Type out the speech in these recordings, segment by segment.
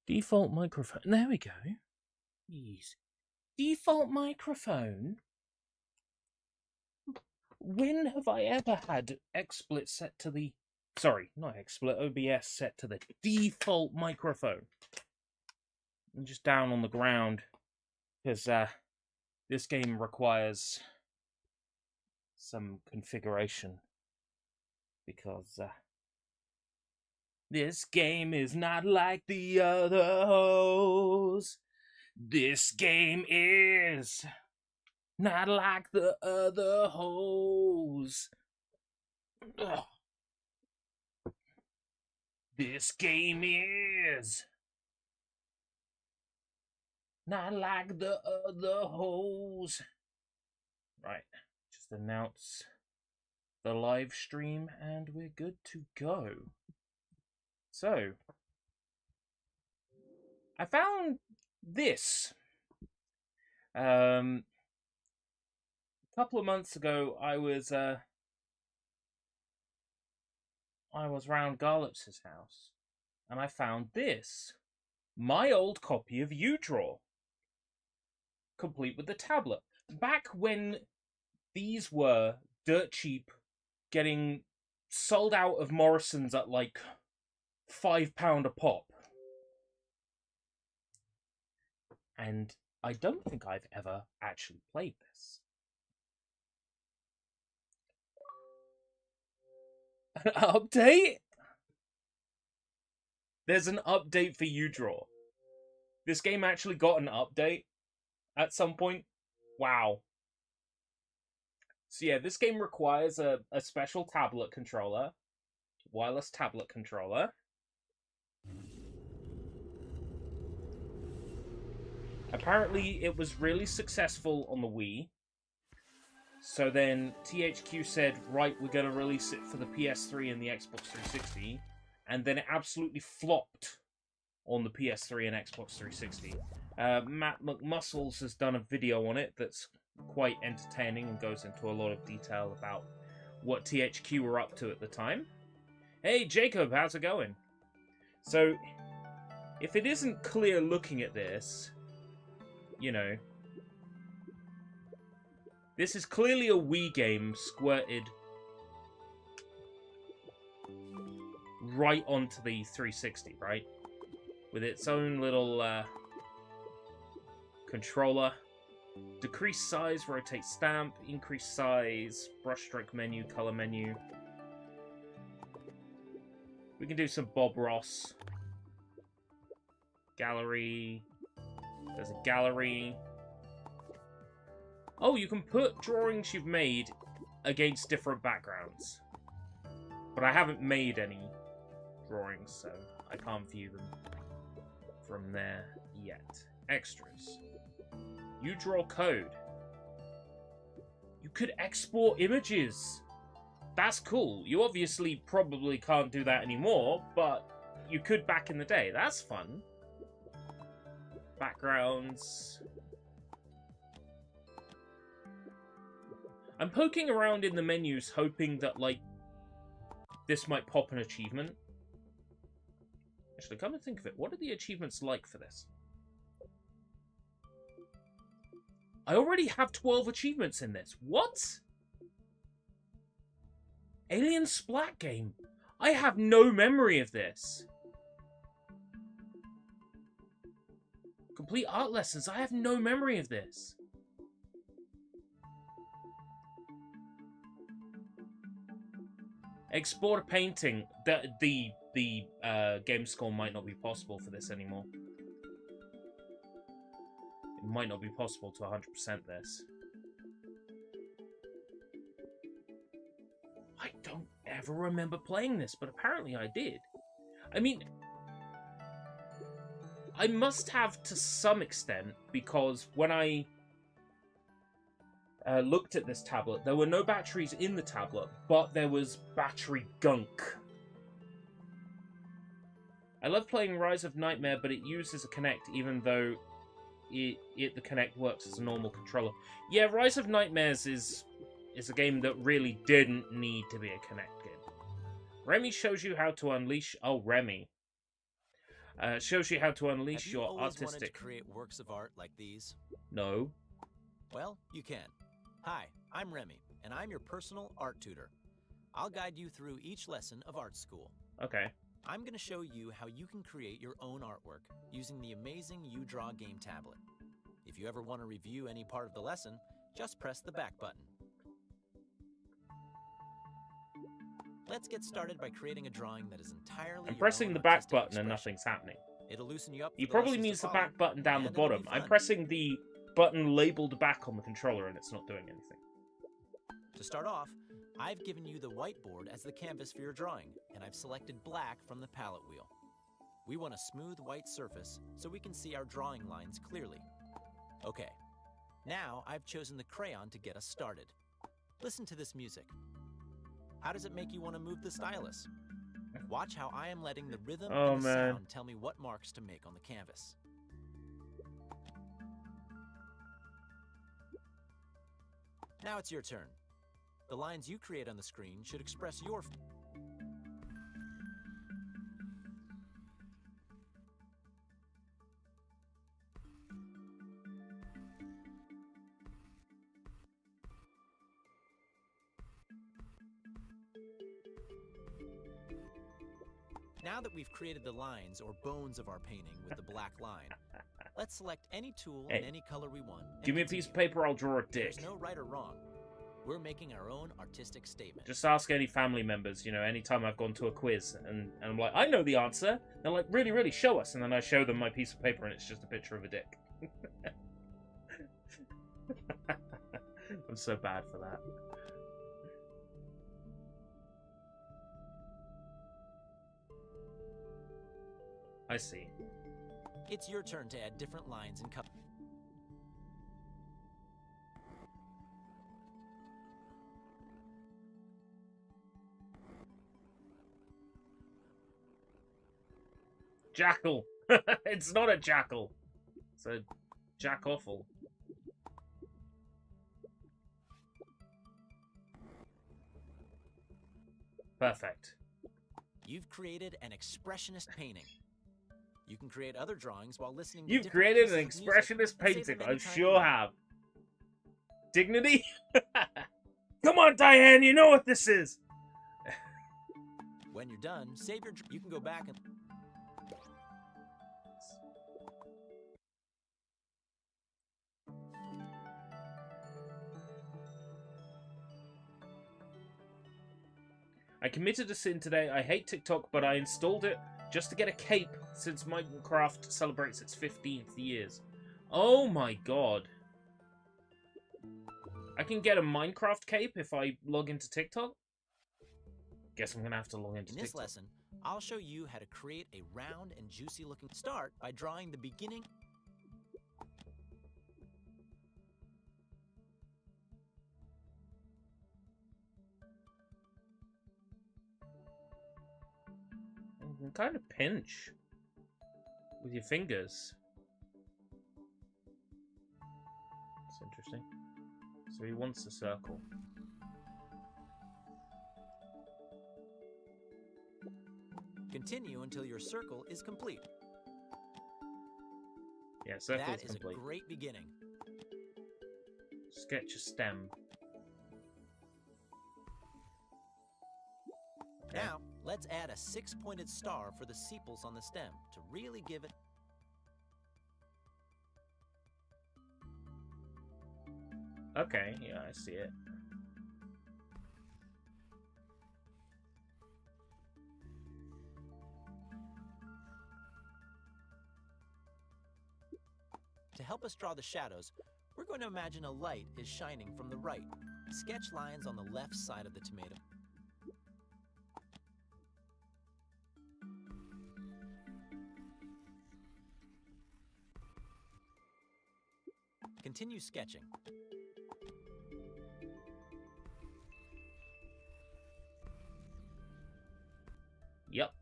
Default microphone. There we go. Easy. Default microphone? When have I ever had XSplit set to the... Sorry, not XSplit, OBS set to the default microphone? I'm just down on the ground, because this game requires some configuration. Because this game is not like the other hoes. This game is not like the other hoes. Ugh. This game is not like the other hoes. Right, just announce the live stream and we're good to go. So, I found this. A couple of months ago, I was round Garlops's house, and I found this. My old copy of uDraw, complete with the tablet. Back when these were dirt cheap, getting sold out of Morrison's at like £5 a pop. And I don't think I've ever actually played this. An update? There's an update for uDraw. This game actually got an update at some point. Wow. So yeah, this game requires a special tablet controller. Wireless tablet controller. Apparently, it was really successful on the Wii. So then THQ said, right, we're going to release it for the PS3 and the Xbox 360. And then it absolutely flopped on the PS3 and Xbox 360. Matt McMuscles has done a video on it that's quite entertaining and goes into a lot of detail about what THQ were up to at the time. Hey, Jacob, how's it going? So, if it isn't clear looking at this, you know, this is clearly a Wii game squirted right onto the 360, right? With its own little controller. Decrease size, rotate stamp, increase size, brushstroke menu, color menu. We can do some Bob Ross. Gallery. There's a gallery. Oh, you can put drawings you've made against different backgrounds. But I haven't made any drawings, so I can't view them from there yet. Extras. uDraw code. You could export images. That's cool. You obviously probably can't do that anymore, but you could back in the day. That's fun. Backgrounds. I'm poking around in the menus hoping that, like, this might pop an achievement. Actually, come to think of it, what are the achievements like for this? I already have 12 achievements in this. What? Alien Splat game. I have no memory of this. Complete art lessons. I have no memory of this. Export a painting. The game score might not be possible for this anymore. It might not be possible to 100% this. I don't ever remember playing this, but apparently I did. I mean, I must have to some extent, because when I looked at this tablet, there were no batteries in the tablet, but there was battery gunk. I love playing Rise of Nightmare, but it uses a Kinect, even though the Kinect works as a normal controller. Yeah, Rise of Nightmares is a game that really didn't need to be a Kinect game. Remy shows you how to unleash... Oh, Remy. Shows you how to Have unleash you your always wanted to artistic... create works of art like these? No. Well, you can. Hi, I'm Remy, and I'm your personal art tutor. I'll guide you through each lesson of art school. Okay. I'm going to show you how you can create your own artwork using the amazing uDraw game tablet. If you ever want to review any part of the lesson, just press the back button. Let's get started by creating a drawing that is entirely I'm your pressing own the back artistic button and expression. nothing's happening. It'll loosen you up for He the probably lessons means to the follow, back button down the and it'll be bottom. I'm fun. pressing the button labeled back on the controller and it's not doing anything. To start off, I've given you the whiteboard as the canvas for your drawing, and I've selected black from the palette wheel. We want a smooth white surface so we can see our drawing lines clearly. Okay, now I've chosen the crayon to get us started. Listen to this music. How does it make you want to move the stylus? Watch how I am letting the rhythm and the sound tell me what marks to make on the canvas. Now it's your turn. The lines you create on the screen should express your... Now that we've created the lines or bones of our painting with the black line, let's select any tool in any color we want. Give me a piece of paper, I'll draw a dick. There's no right or wrong. We're making our own artistic statement. Just ask any family members, you know, anytime I've gone to a quiz and I'm like, I know the answer. They're like, really, really, show us. And then I show them my piece of paper and it's just a picture of a dick. I'm so bad for that. I see. It's your turn to add different lines and colors. Jackal. It's not a jackal. It's a jack-offle. Perfect. You've created an expressionist painting. You can create other drawings while listening to You've different created an pieces of music expressionist and save painting. them I anytime you sure want. have. Dignity? Come on, Diane, you know what this is. When you're done, save your... You can go back and... I committed a sin today. I hate TikTok, but I installed it just to get a cape since Minecraft celebrates its 15th years. Oh my god. I can get a Minecraft cape if I log into TikTok? Guess I'm gonna have to log into TikTok. In this lesson, I'll show you how to create a round and juicy looking start by drawing the beginning. You can kind of pinch with your fingers. That's interesting. So he wants a circle. Continue until your circle is complete. Yeah, circle That is is complete. a great beginning. Sketch a stem. Okay. Now, let's add a 6-pointed star for the sepals on the stem to really give it... Okay, yeah, I see it. To help us draw the shadows, we're going to imagine a light is shining from the right. Sketch lines on the left side of the tomato. Continue sketching. Yep.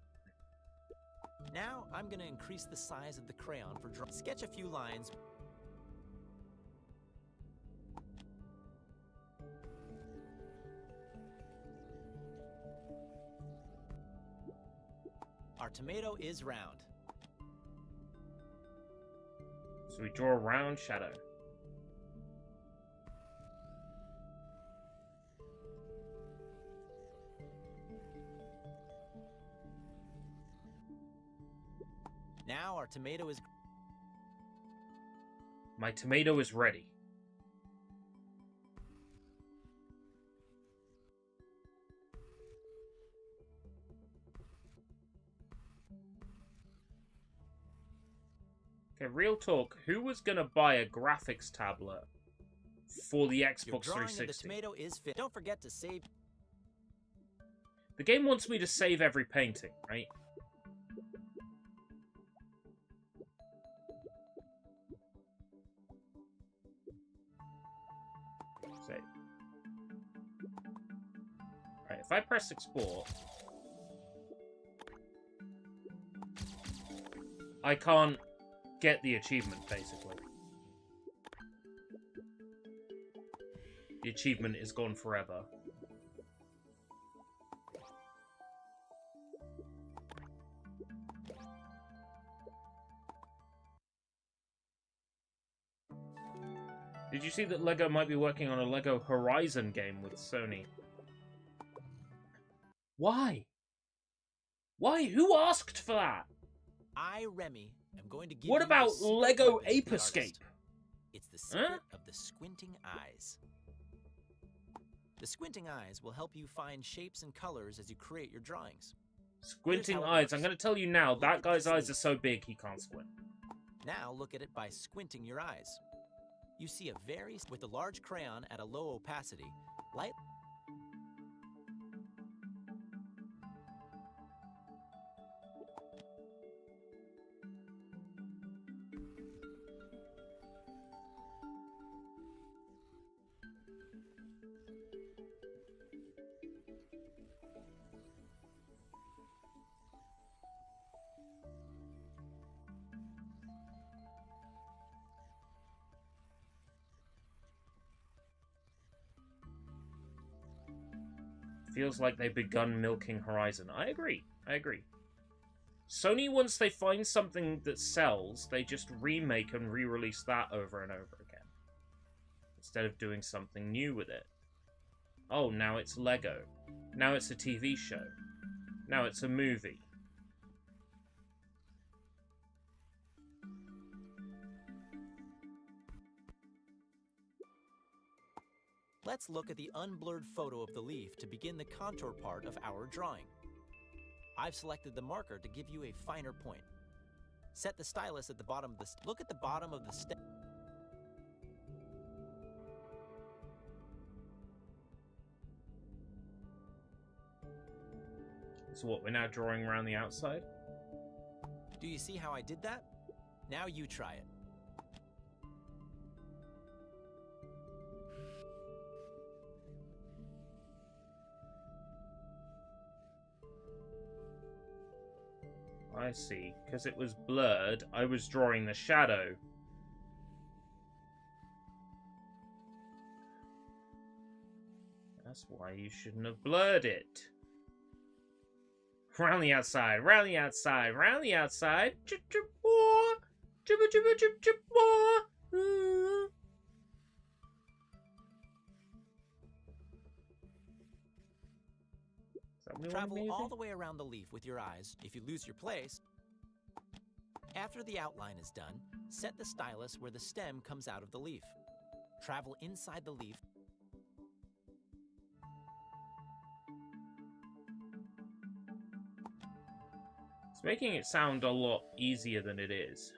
Now I'm going to increase the size of the crayon for drawing. Sketch a few lines. Our tomato is round. So we draw a round shadow. Now our tomato is... My tomato is ready. Okay, real talk. Who was gonna buy a graphics tablet for the Your Xbox drawing of 360? the tomato is fit. Don't forget to save... The game wants me to save every painting, right? Save. Right, if I press export, I can't get the achievement, basically. The achievement is gone forever. Did you see that LEGO might be working on a LEGO Horizon game with Sony? Why? Why? Who asked for that? I, Remy, am going to give What you about the secret LEGO weapon of Ape the Escape? artist. It's the secret Huh? of the squinting eyes. The squinting eyes will help you find shapes and colors as you create your drawings. Squinting Here's how it eyes. works. I'm going to tell you now, Look that at guy's this eyes leaf. are so big he can't squint. Now look at it by squinting your eyes. You see a very... With a large crayon at a low opacity, light... Feels like they've begun milking Horizon. I agree. I agree. Sony, once they find something that sells, they just remake and re-release that over and over again. Instead of doing something new with it. Oh, now it's Lego. Now it's a TV show. Now it's a movie. Let's look at the unblurred photo of the leaf to begin the contour part of our drawing. I've selected the marker to give you a finer point. Set the stylus at the bottom of the... Look at the bottom of the stem. So what, we're now drawing around the outside? Do you see how I did that? Now you try it. I see. Because it was blurred, I was drawing the shadow. That's why you shouldn't have blurred it. Round the outside, round the outside, round the outside. Chip chip boy, chip chip chip chip boy. Travel all the way around the leaf with your eyes. If you lose your place, after the outline is done, set the stylus where the stem comes out of the leaf. Travel inside the leaf. It's making it sound a lot easier than it is.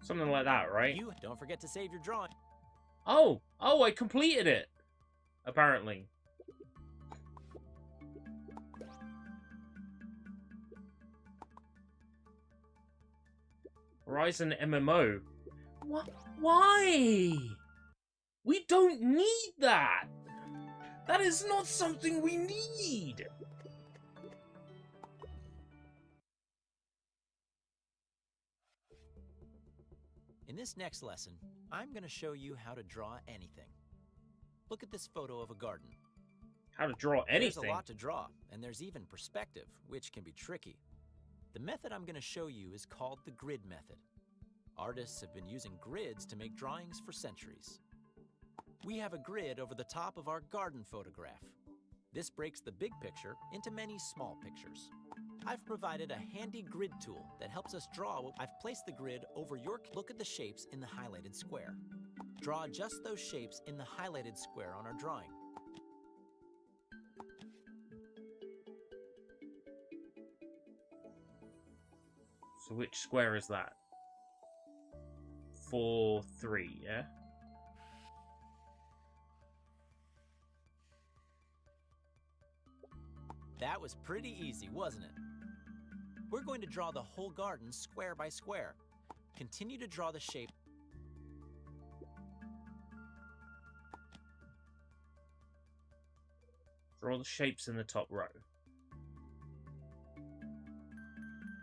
Something like that, right? You don't forget to save your drawing. Oh! Oh, I completed it! Apparently. Horizon MMO. What? Why? We don't need that! That is not something we need! In this next lesson, I'm going to show you how to draw anything. Look at this photo of a garden. How to draw anything? There's a lot to draw, and there's even perspective, which can be tricky. The method I'm going to show you is called the grid method. Artists have been using grids to make drawings for centuries. We have a grid over the top of our garden photograph. This breaks the big picture into many small pictures. I've provided a handy grid tool that helps us draw. I've placed the grid over your... Look at the shapes in the highlighted square. Draw just those shapes in the highlighted square on our drawing. So which square is that? 4, 3, yeah? That was pretty easy, wasn't it? We're going to draw the whole garden square by square. Continue to draw the shape. Draw the shapes in the top row.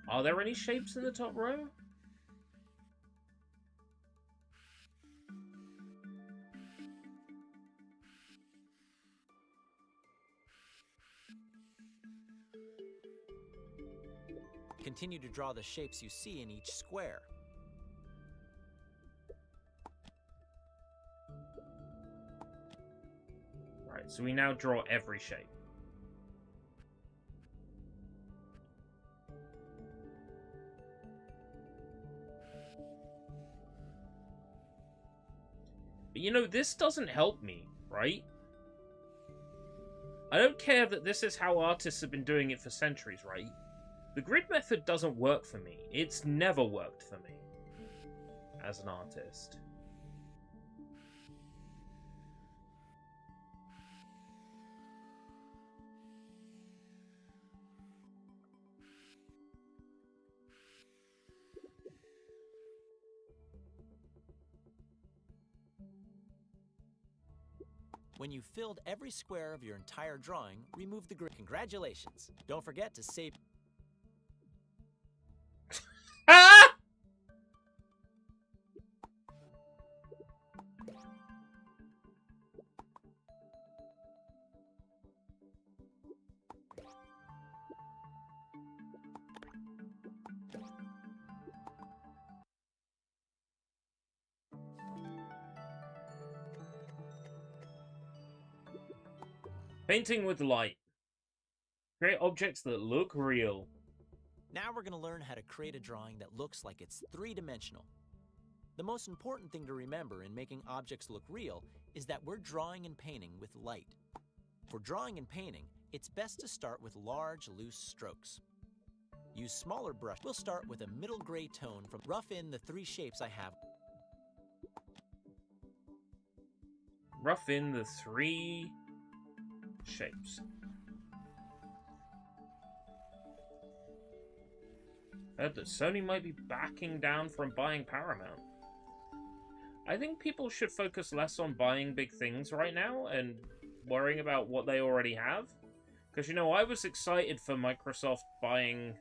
Are there any shapes in the top row? Continue to draw the shapes you see in each square. Right, so we now draw every shape. But you know, this doesn't help me, right? I don't care that this is how artists have been doing it for centuries, right? The grid method doesn't work for me. It's never worked for me as an artist. When you've filled every square of your entire drawing, remove the grid. Congratulations! Don't forget to save... Ah! Painting with light. Create objects that look real. Now we're going to learn how to create a drawing that looks like it's three-dimensional. The most important thing to remember in making objects look real is that we're drawing and painting with light. For drawing and painting, it's best to start with large, loose strokes. Use smaller brush. We'll start with a middle gray tone from rough in the three shapes I have. Rough in the three shapes. Heard that Sony might be backing down from buying Paramount. I think people should focus less on buying big things right now and worrying about what they already have. Because, you know, I was excited for Microsoft buying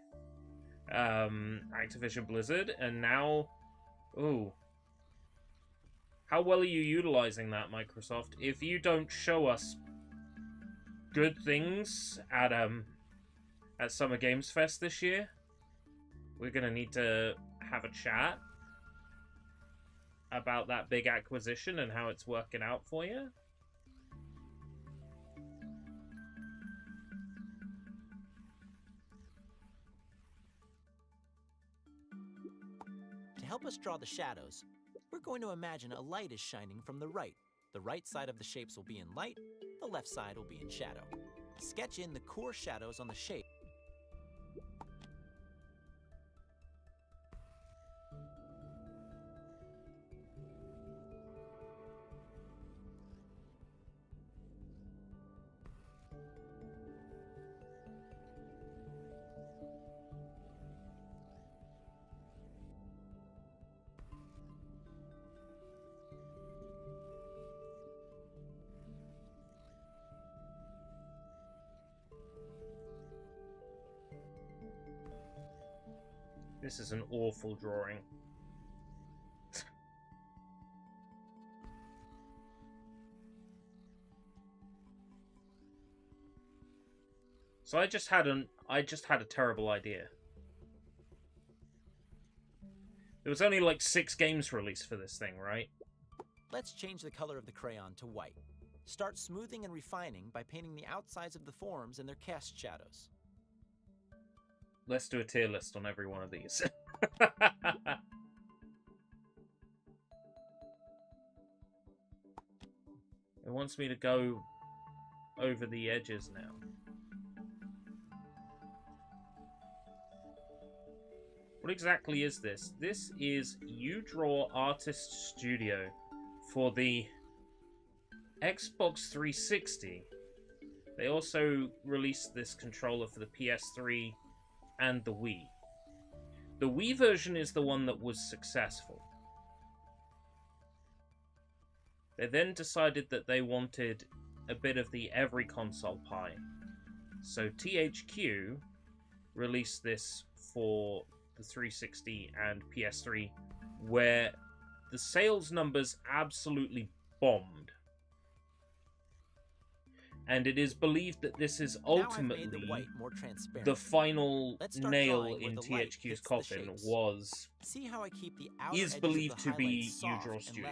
Activision Blizzard, and now... Ooh. How well are you utilizing that, Microsoft? If you don't show us good things at Summer Games Fest this year, we're gonna need to have a chat about that big acquisition and how it's working out for you. To help us draw the shadows, we're going to imagine a light is shining from the right. The right side of the shapes will be in light, the left side will be in shadow. Sketch in the core shadows on the shape. This is an awful drawing. So I just had a terrible idea. There was only like 6 games released for this thing, right? Let's change the color of the crayon to white. Start smoothing and refining by painting the outsides of the forms and their cast shadows. Let's do a tier list on every one of these. It wants me to go over the edges now. What exactly is this? This is uDraw Artist Studio for the Xbox 360. They also released this controller for the PS3 and the Wii. The Wii version is the one that was successful. They then decided that they wanted a bit of the every console pie. So THQ released this for the 360 and PS3, where the sales numbers absolutely bombed. And it is believed that this is ultimately the final nail in THQ's coffin is believed to be uDraw Studio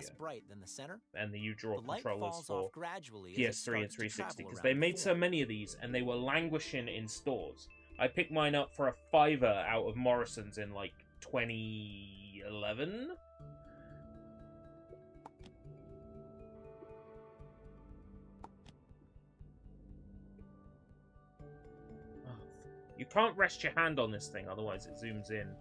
and the uDraw controllers for PS3 and 360, because they made so many of these and they were languishing in stores. I picked mine up for a $5 out of Morrison's in like 2011. You can't rest your hand on this thing, otherwise it zooms in.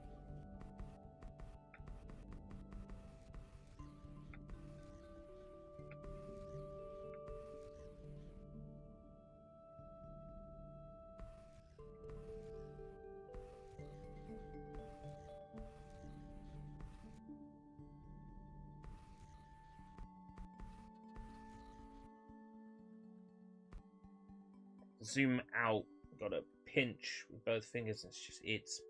Zoom out. Gotta pinch with both fingers. It's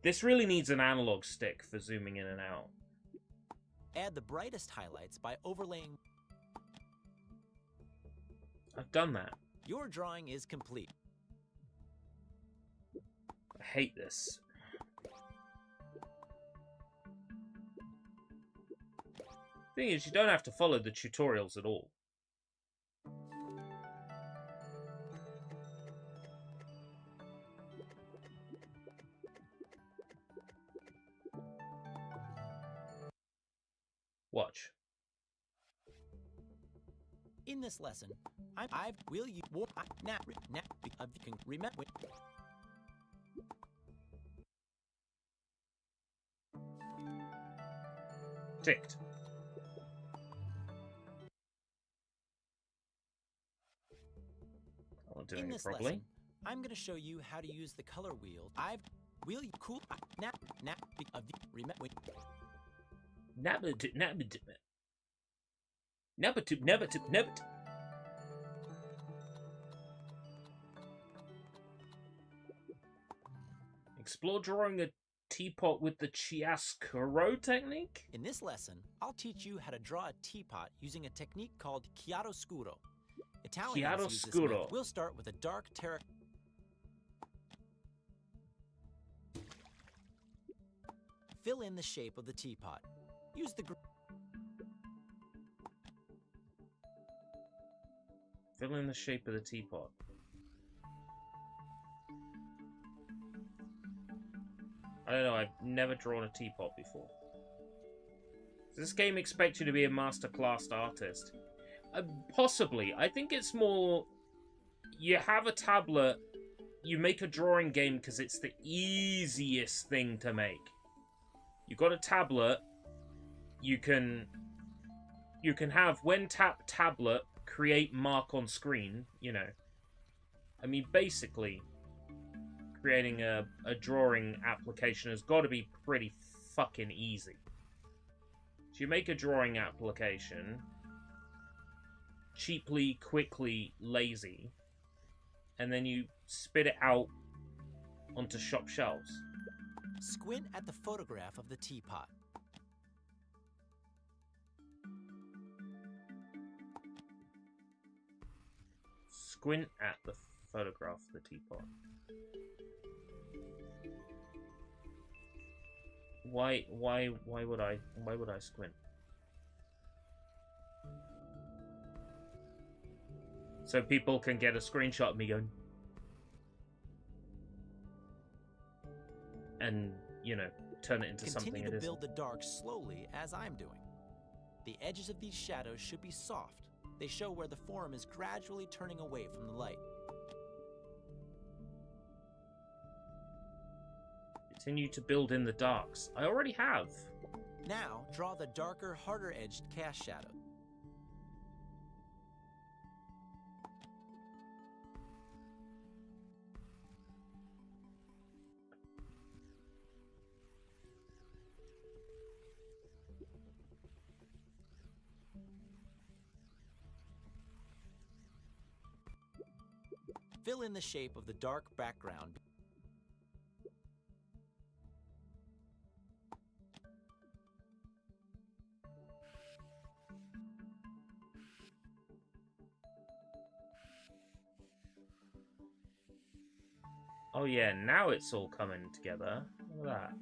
this really needs an analog stick for zooming in and out. Add the brightest highlights by overlaying. I've done that. Your drawing is complete. I hate this. Thing is, you don't have to follow the tutorials at all. Watch. In this lesson, I will you can remember. Ticked. I won't do In it this properly. lesson, I'm going to show you how to use the color wheel. Will you cool remember. Explore drawing a teapot with the chiaroscuro technique? In this lesson, I'll teach you how to draw a teapot using a technique called chiaroscuro. Italians use this method. We'll start with a dark terracotta. Fill in the shape of the teapot. Use the Fill in the shape of the teapot. I don't know, I've never drawn a teapot before. Does this game expect you to be a master-class artist? Possibly. I think it's more... You have a tablet, you make a drawing game because it's the easiest thing to make. You've got a tablet, you can have, when tap tablet, create mark on screen, you know. I mean, basically, creating a drawing application has got to be pretty fucking easy. So you make a drawing application, cheaply, quickly, lazy, and then you spit it out onto shop shelves. Squint at the photograph of the teapot. Squint at the photograph of the teapot. Why would I squint? So people can get a screenshot of me going, and you know, turn it into something it isn't. Continue to build the dark slowly as I'm doing. The edges of these shadows should be soft. They show where the form is gradually turning away from the light. Continue to build in the darks. I already have. Now, draw the darker, harder-edged cast shadow. Fill in the shape of the dark background. Oh yeah, now it's all coming together. Look at that.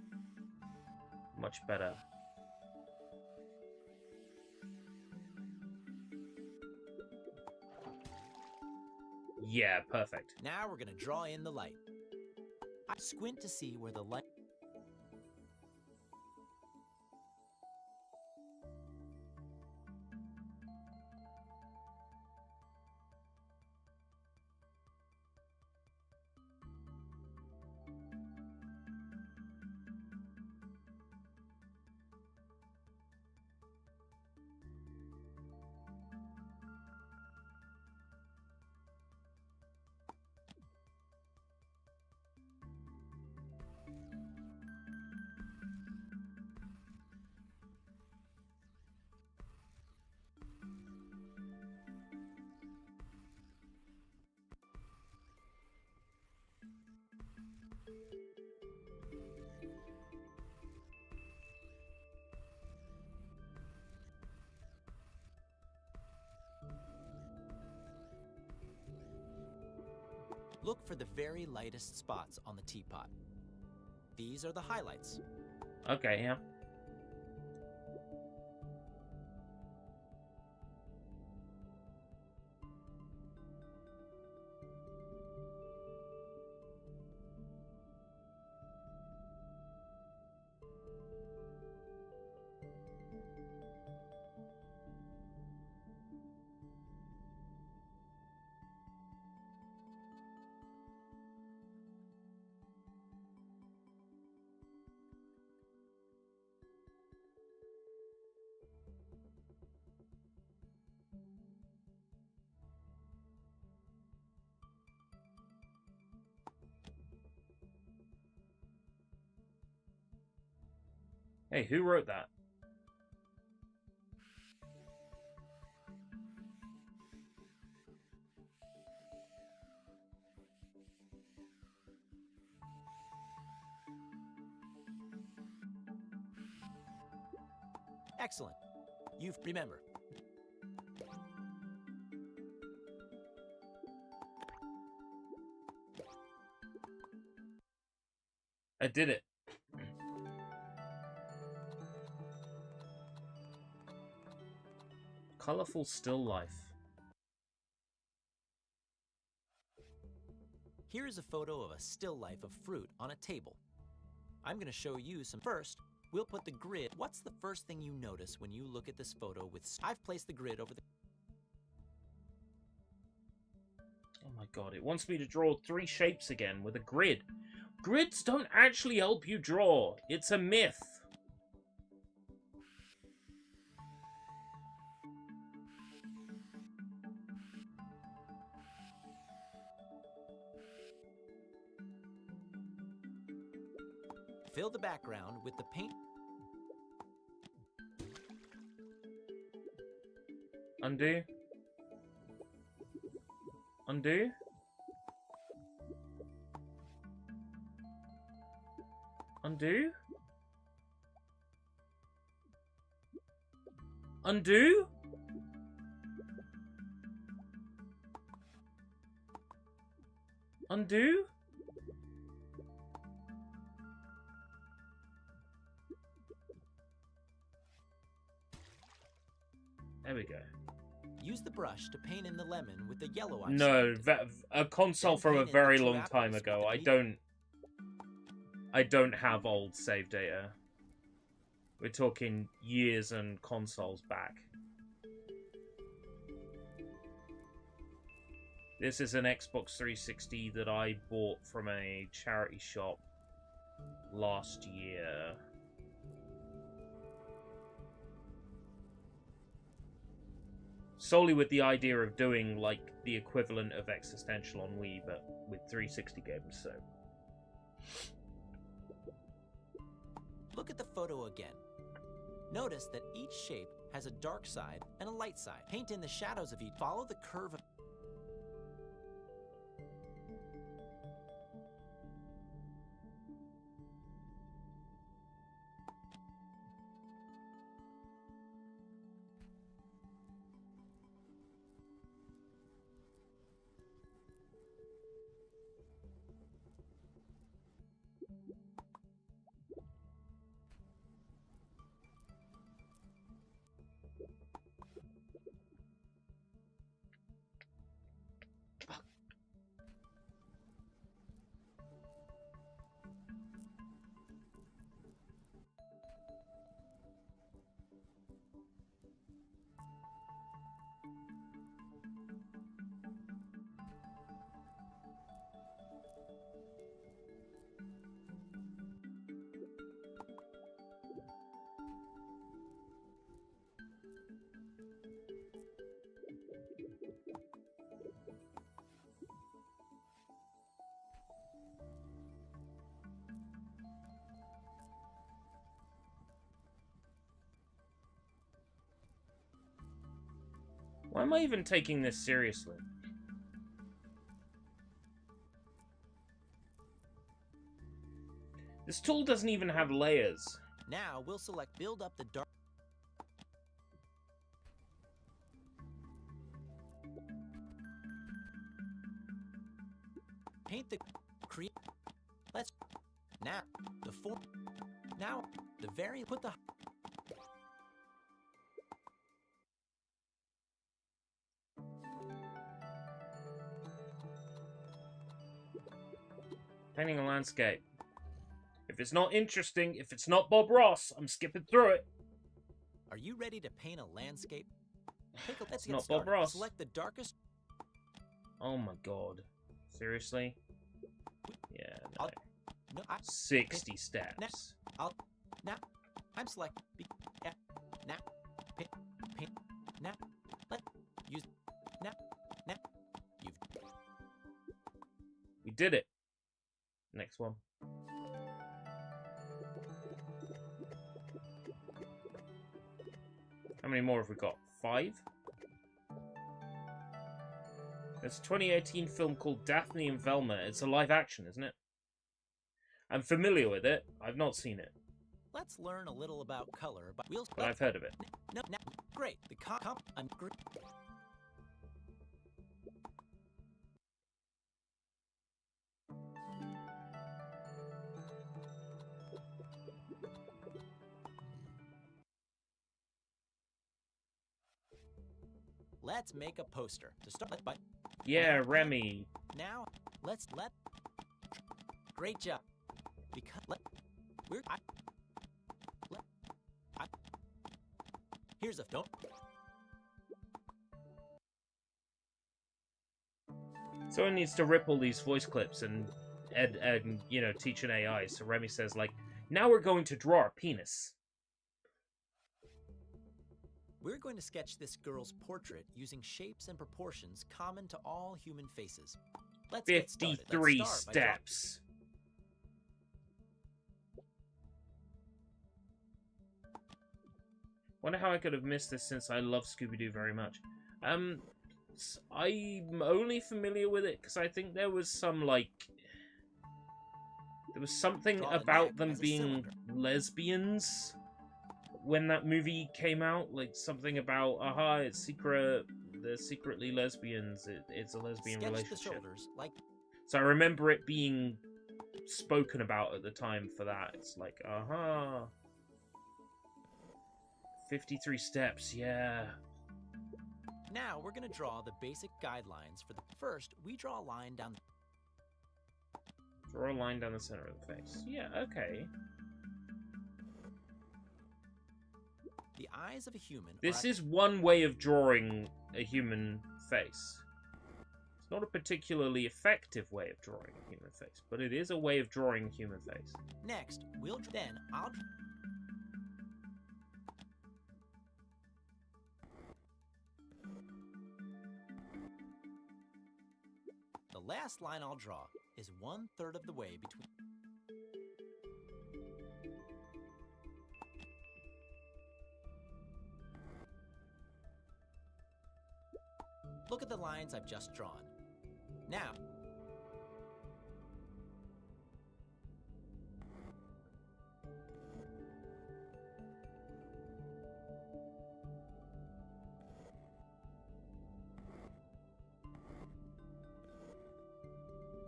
Much better. Yeah, perfect. Now we're gonna draw in the light. I squint to see where the light... Look for the very lightest spots on the teapot. These are the highlights. Okay, yeah. Hey, who wrote that? Excellent. Remember. I did it. Colorful still life. Here is a photo of a still life of fruit on a table. I'm going to show you some. First, we'll put the grid. What's the first thing you notice when you look at this photo with... I've placed the grid over the... Oh my god, it wants me to draw 3 shapes again with a grid. Grids don't actually help you draw. It's a myth. Fill the background with the paint. Undo. Undo. Undo. Undo. Undo? There we go. Use the brush to paint in the lemon with the yellow I've No, selected. a console Then from a paint in the very two long time apples ago. with the I don't have old save data. We're talking years and consoles back. This is an Xbox 360 that I bought from a charity shop last year. Solely with the idea of doing, like, the equivalent of Existential on Wii, but with 360 games, so... Look at the photo again. Notice that each shape has a dark side and a light side. Paint in the shadows of each. Follow the curve of... Why am I even taking this seriously? This tool doesn't even have layers. Now we'll select build up the dark... Paint the... Create... Let's... Now, the form... Now, the variant... Put the... Painting a landscape. If it's not interesting, if it's not Bob Ross, I'm skipping through it. Are you ready to paint a landscape? Let's It's get not started. Bob Ross. Select the darkest... Oh my god. Seriously? Yeah, no. No, 60 steps. Now, I'm select... Now, paint, now, let, use, now, you've... We did it. Next one. How many more have we got? 5? There's a 2018 film called Daphne and Velma. It's a live action, isn't it? I'm familiar with it. I've not seen it, Let's learn a little about color, but we'll... but I've heard of it. No, great. The I'm great. Let's make a poster to start by. Yeah, Remy. Now, let's let. Great job. Because we're. Here's a don't. Someone needs to rip all these voice clips and you know, teach an AI. So Remy says, like, now we're going to draw a penis. We're going to sketch this girl's portrait using shapes and proportions common to all human faces. Let's get started. 53 steps. Wonder how I could have missed this since I love Scooby-Doo very much. I'm only familiar with it because I think there was some, like... There was something about them being lesbians when that movie came out. Like, something about, aha, it's secret... They're secretly lesbians. It's a lesbian relationship. The shoulders, like... So I remember it being spoken about at the time for that. It's like, 53 steps, yeah. Now we're going to draw the basic guidelines for the... First, we draw a line down... Draw a line down the center of the face. Yeah, okay. The eyes of a human... This is one way of drawing a human face. It's not a particularly effective way of drawing a human face, but it is a way of drawing a human face. Next, I'll... The last line I'll draw is 1/3 of the way between... Look at the lines I've just drawn. Now,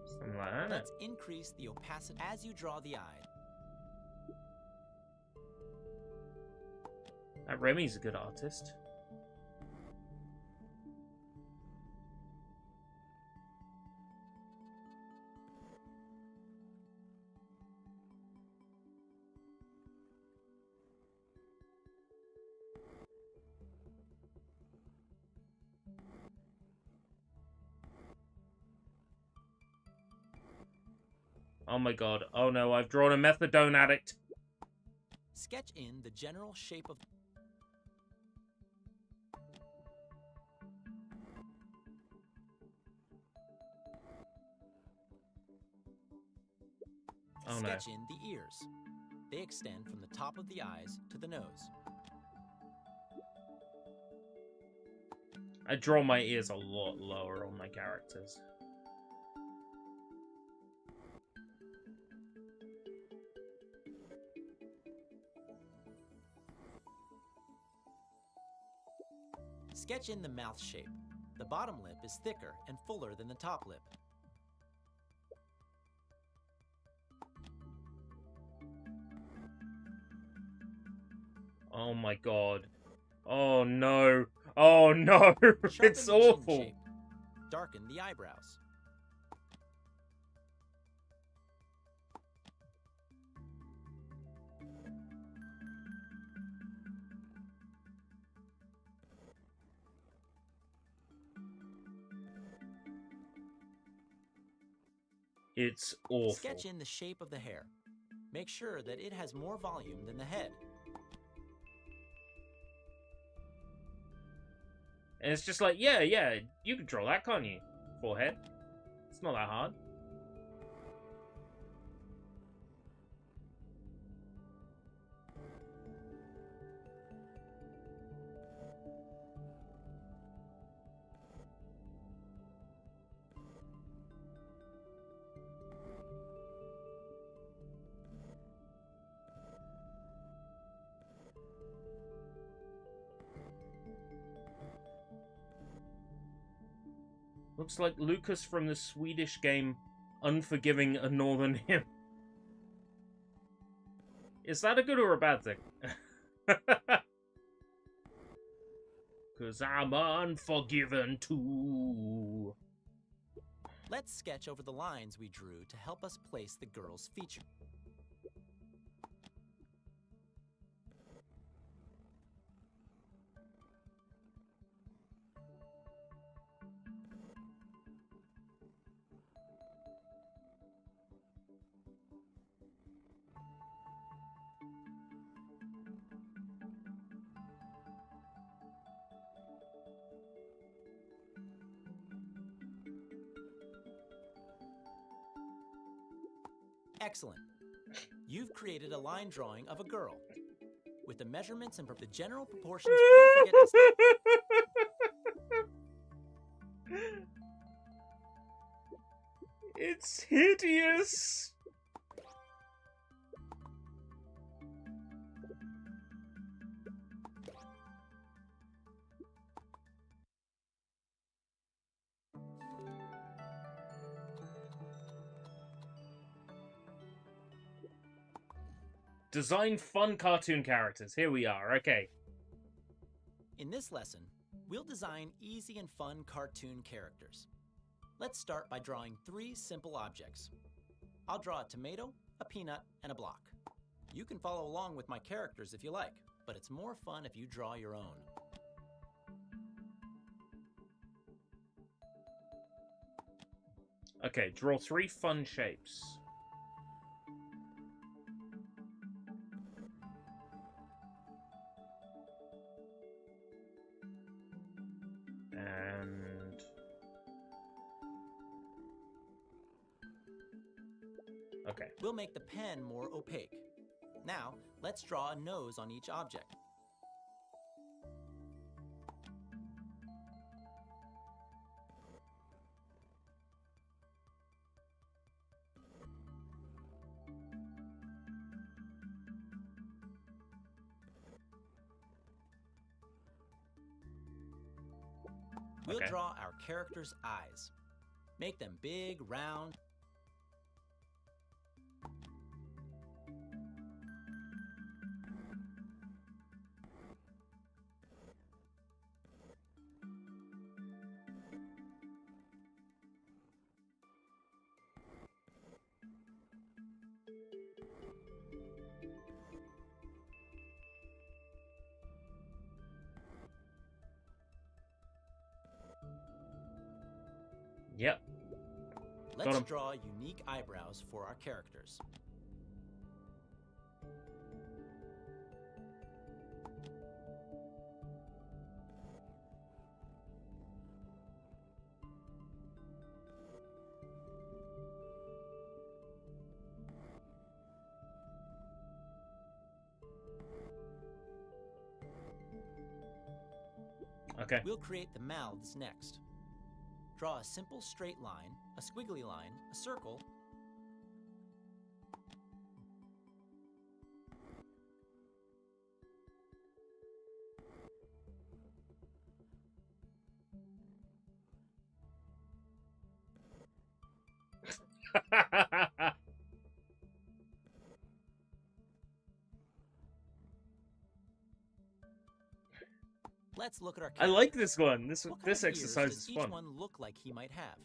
Something like that. let's increase the opacity as you draw the eye. That Remy's a good artist. Oh my god. Oh no, I've drawn a methadone addict. Sketch in the general shape of... Oh no. Sketch in the ears. They extend from the top of the eyes to the nose. I draw my ears a lot lower on my characters. Sketch in the mouth shape. The bottom lip is thicker and fuller than the top lip. Oh my god. Oh no. Oh no. It's Sharpen the chin awful. shape. Darken the eyebrows. It's awful. Sketch in the shape of the hair. Make sure that it has more volume than the head. And it's just like, yeah, you can draw that, can't you? Forehead. It's not that hard. Looks like Lucas from the Swedish game Unforgiving a Northern Hymn. Is that a good or a bad thing? 'Cause I'm unforgiven too. Let's sketch over the lines we drew to help us place the girl's feature. Excellent. You've created a line drawing of a girl. With the measurements and the general proportions, don't forget to... It's hideous. Design fun cartoon characters. Here we are. Okay. In this lesson, we'll design easy and fun cartoon characters. Let's start by drawing 3 simple objects. I'll draw a tomato, a peanut, and a block. You can follow along with my characters if you like, but it's more fun if you draw your own. Okay, draw 3 fun shapes. And... okay. We'll make the pen more opaque. Now, let's draw a nose on each object. We'll draw our character's eyes. Make them big, round. Yep. Let's draw unique eyebrows for our characters. Okay. We'll create the mouths next. Draw a simple straight line, a squiggly line, a circle, Let's look at our character. I like this one. This What kind of exercise ears is does fun. each one look like he might have?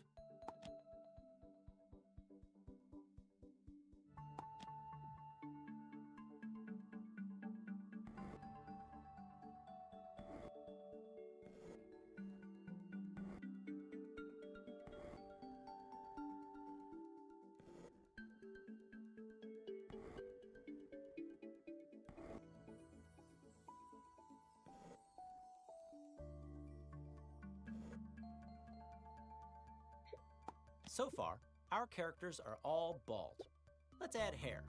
So far, our characters are all bald. Let's add hair.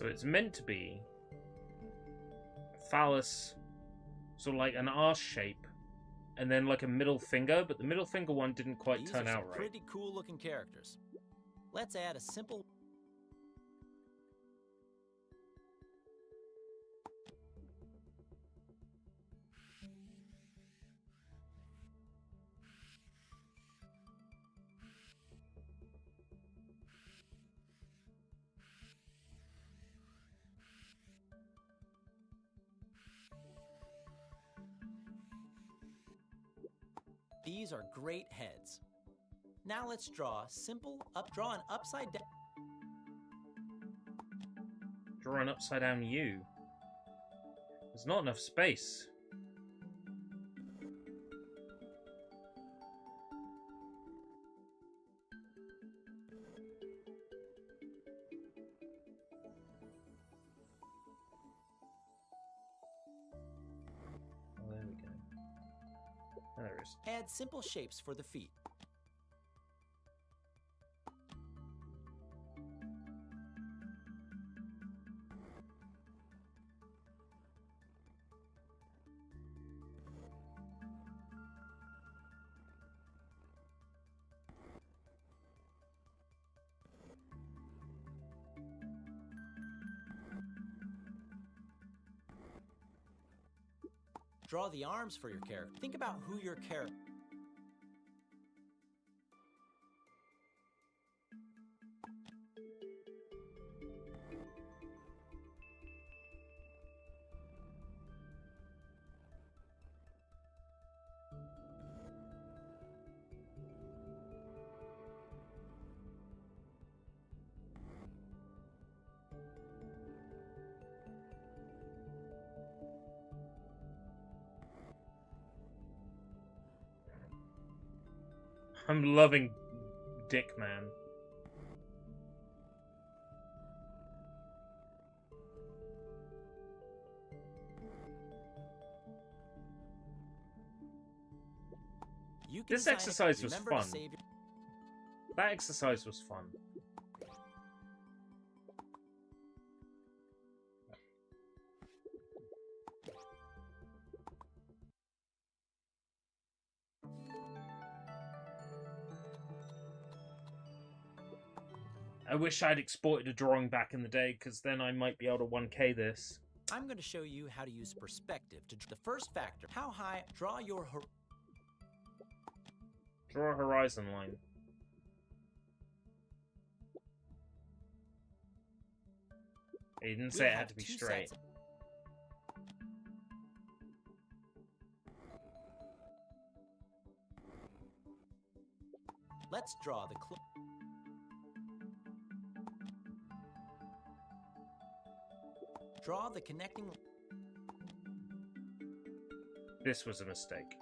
So it's meant to be a phallus, sort of like an arse shape, and then like a middle finger, but the middle finger one didn't quite These turn are out some right. pretty cool looking characters. Let's add a simple These are great heads. Now let's draw an upside down. Draw an upside down U. There's not enough space. Oh, there we go. Oh, there is. Add simple shapes for the feet. Draw the arms for your character. Think about who your character... I'm loving Dick Man. You can This sign exercise it. was Remember to fun. save your... That exercise was fun. I wish I'd exported a drawing back in the day, because then I might be able to 1K this. I'm going to show you how to use perspective to the first factor. How high? Draw your... Draw a horizon line. He didn't say it had to be straight. Let's draw the draw the connecting... This was a mistake.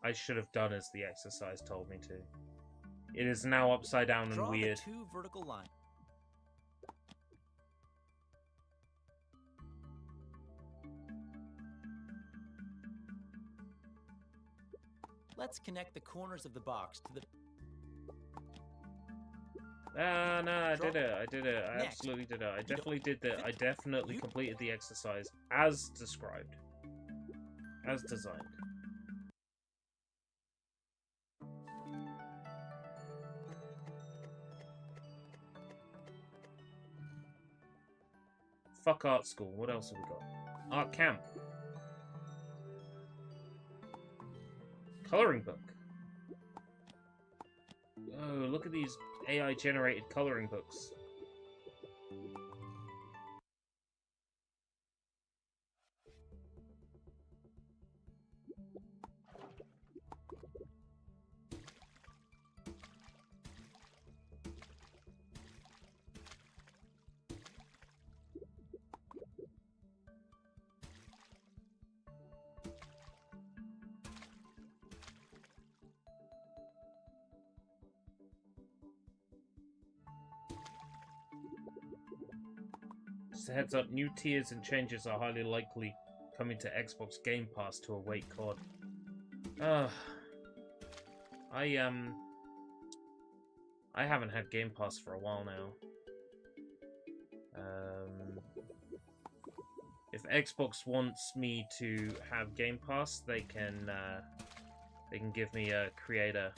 I should have done as the exercise told me to. It is now upside down and Draw weird. the two vertical lines. Let's connect the corners of the box to the... No, I did it. I did it. I Next. absolutely did it. I definitely did that. I definitely completed the exercise as described. As designed. Fuck art school. What else have we got? Art camp. Coloring book. Oh, look at these AI-generated coloring books. Just a heads up, new tiers and changes are highly likely coming to Xbox Game Pass to await COD. I haven't had Game Pass for a while now. If Xbox wants me to have Game Pass, they can give me a creator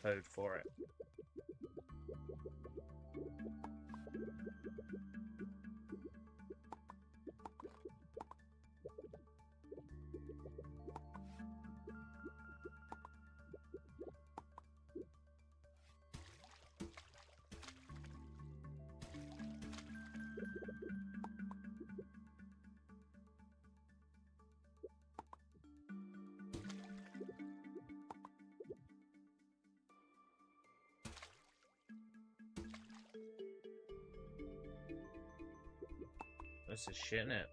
code for it. This is shit, innit?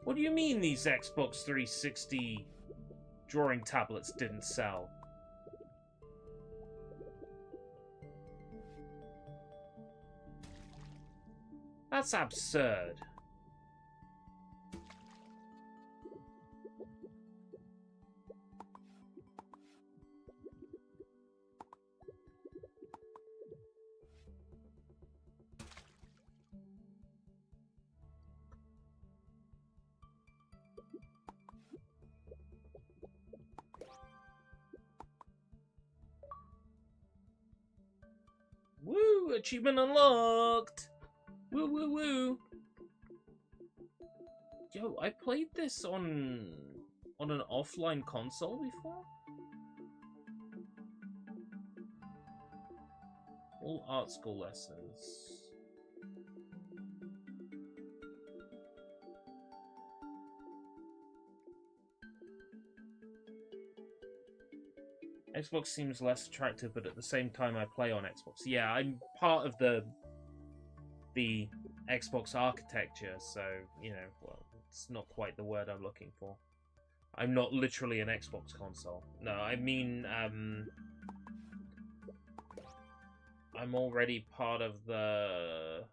What do you mean these Xbox 360 drawing tablets didn't sell? That's absurd. Woo! Achievement unlocked! Woo woo woo! Yo, I played this on an offline console before? All art school lessons. Xbox seems less attractive, but at the same time I play on Xbox. Yeah, I'm part of the Xbox architecture, so, you know, well, it's not quite the word I'm looking for. I'm not literally an Xbox console. No, I mean, I'm already part of the...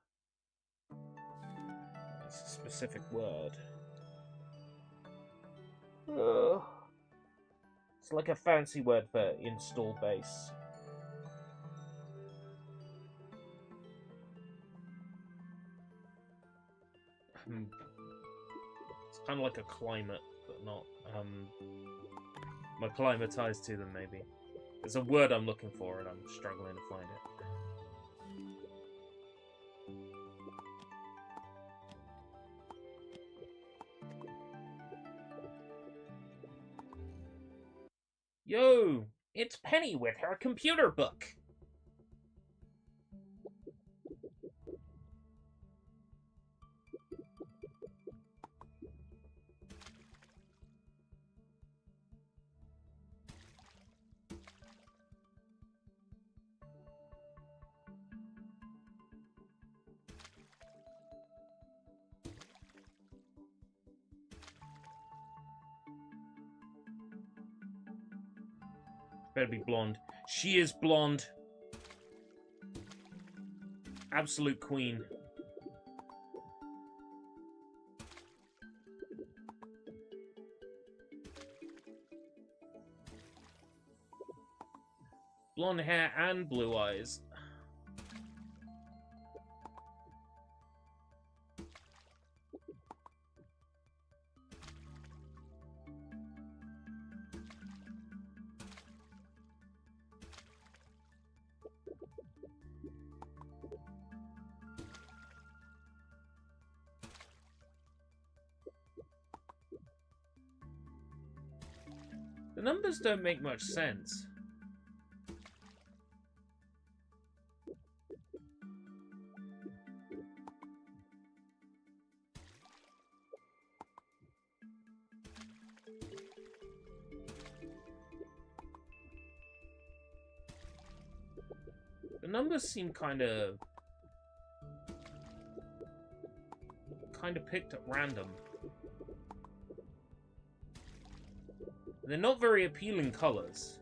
It's a specific word. It's like a fancy word for install base. It's kind of like a climate, but not. I'm acclimatized to them, maybe. There's a word I'm looking for, and I'm struggling to find it. Yo, it's Penny with her computer book. Better be blonde. She is blonde. Absolute queen. Blonde hair and blue eyes. The numbers don't make much sense. The numbers seem kind of picked at random. They're not very appealing colors.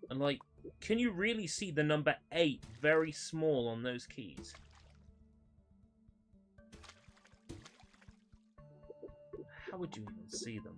And, like, can you really see the number 8 very small on those keys? How would you even see them?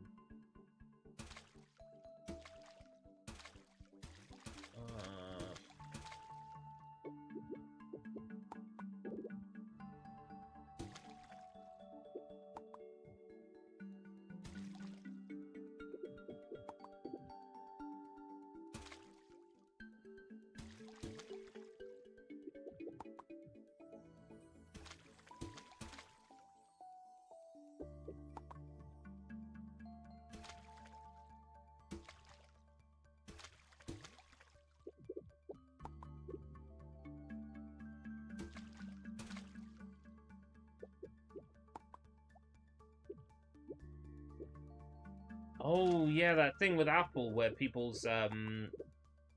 Oh, yeah, that thing with Apple where people's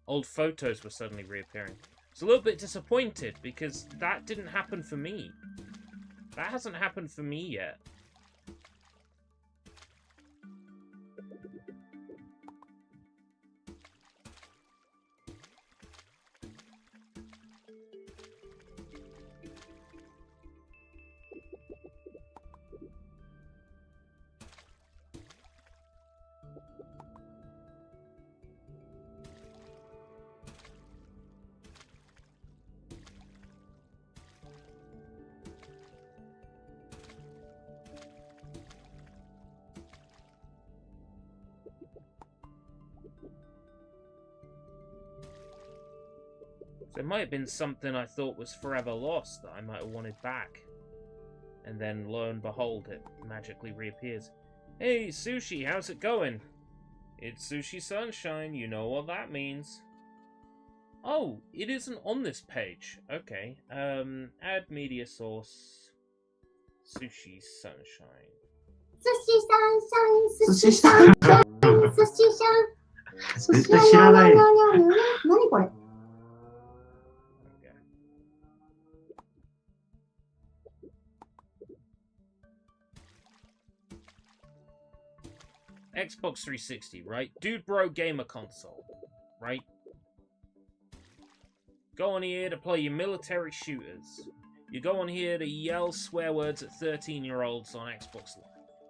old photos were suddenly reappearing. I was a little bit disappointed because that didn't happen for me. That hasn't happened for me yet. So it might have been something I thought was forever lost that I might have wanted back. And then, lo and behold, it magically reappears. Hey, Sushi, how's it going? It's Sushi Sunshine, you know what that means. Oh, it isn't on this page. Okay, add media source. Sushi Sunshine. Sushi Sunshine, Sushi Sunshine, Sushi Sunshine. 絶対知らないよ。何これ Xbox 360, right? Dude Bro Gamer Console, right? Go on here to play your military shooters. You go on here to yell swear words at 13-year-olds on Xbox Live,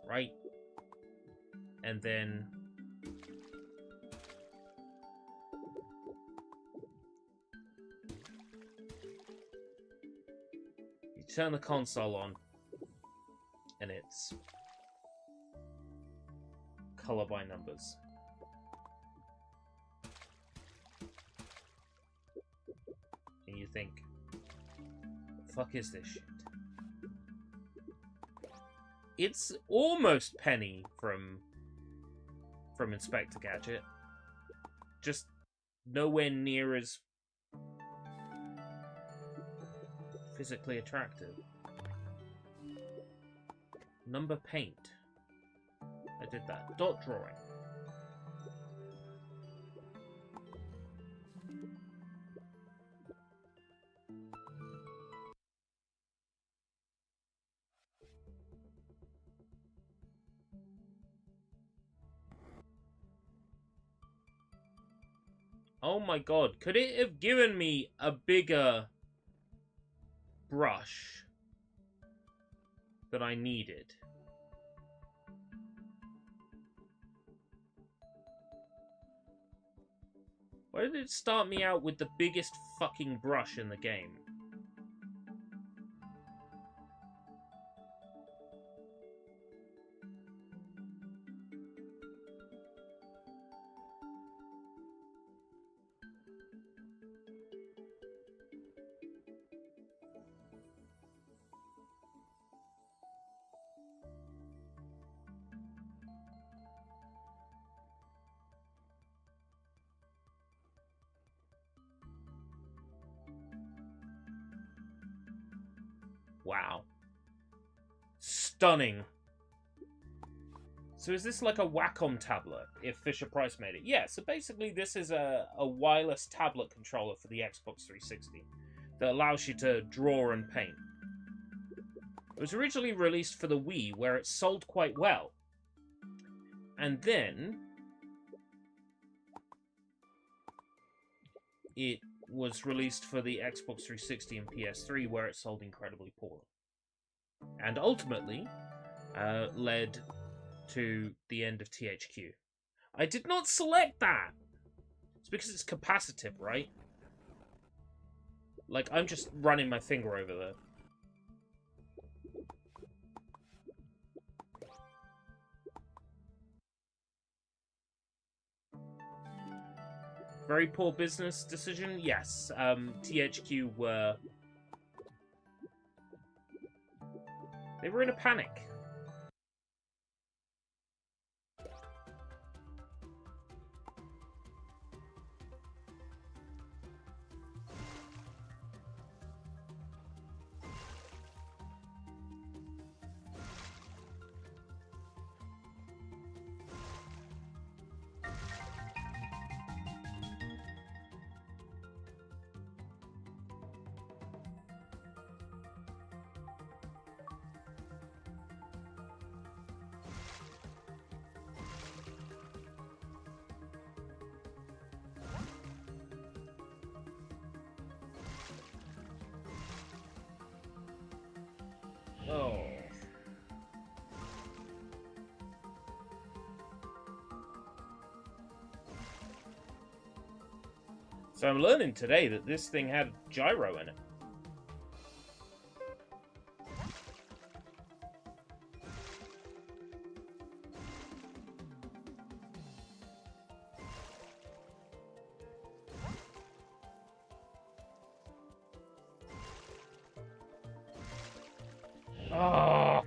right? And then... you turn the console on, and it's... color by numbers. And you think, the fuck is this shit? It's almost Penny from Inspector Gadget. Just nowhere near as physically attractive. Number paint. I did that. Dot drawing. Oh my god, could it have given me a bigger brush that I needed? Why did it start me out with the biggest fucking brush in the game? Wow. Stunning. So is this like a Wacom tablet, if Fisher-Price made it? Yeah, so basically this is a wireless tablet controller for the Xbox 360 that allows you to draw and paint. It was originally released for the Wii, where it sold quite well. And then it was released for the Xbox 360 and PS3, where it sold incredibly poorly. And ultimately led to the end of THQ. I did not select that! It's because it's capacitive, right? Like, I'm just running my finger over there. Very poor business decision? Yes. THQ were... They were in a panic. Oh. So I'm learning today that this thing had gyro in it. Oh.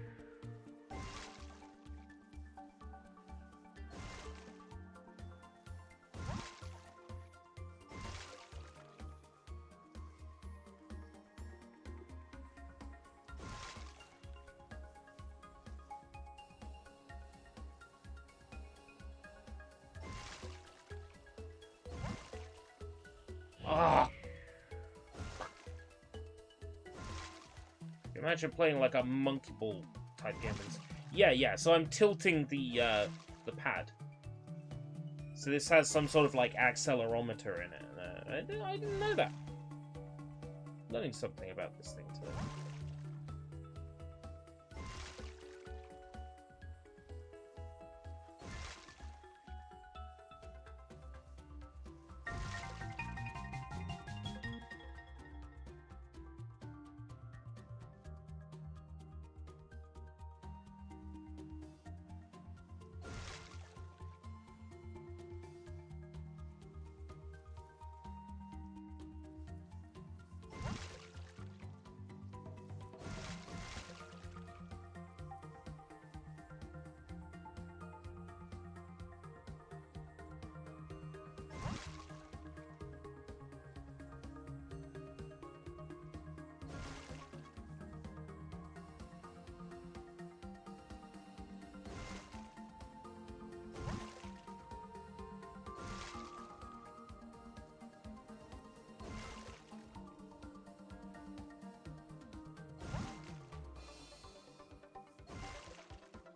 Ah. Imagine playing like a monkey ball type game. Yeah. So I'm tilting the pad. So this has some sort of like accelerometer in it. I didn't know that. Learning something about this thing today.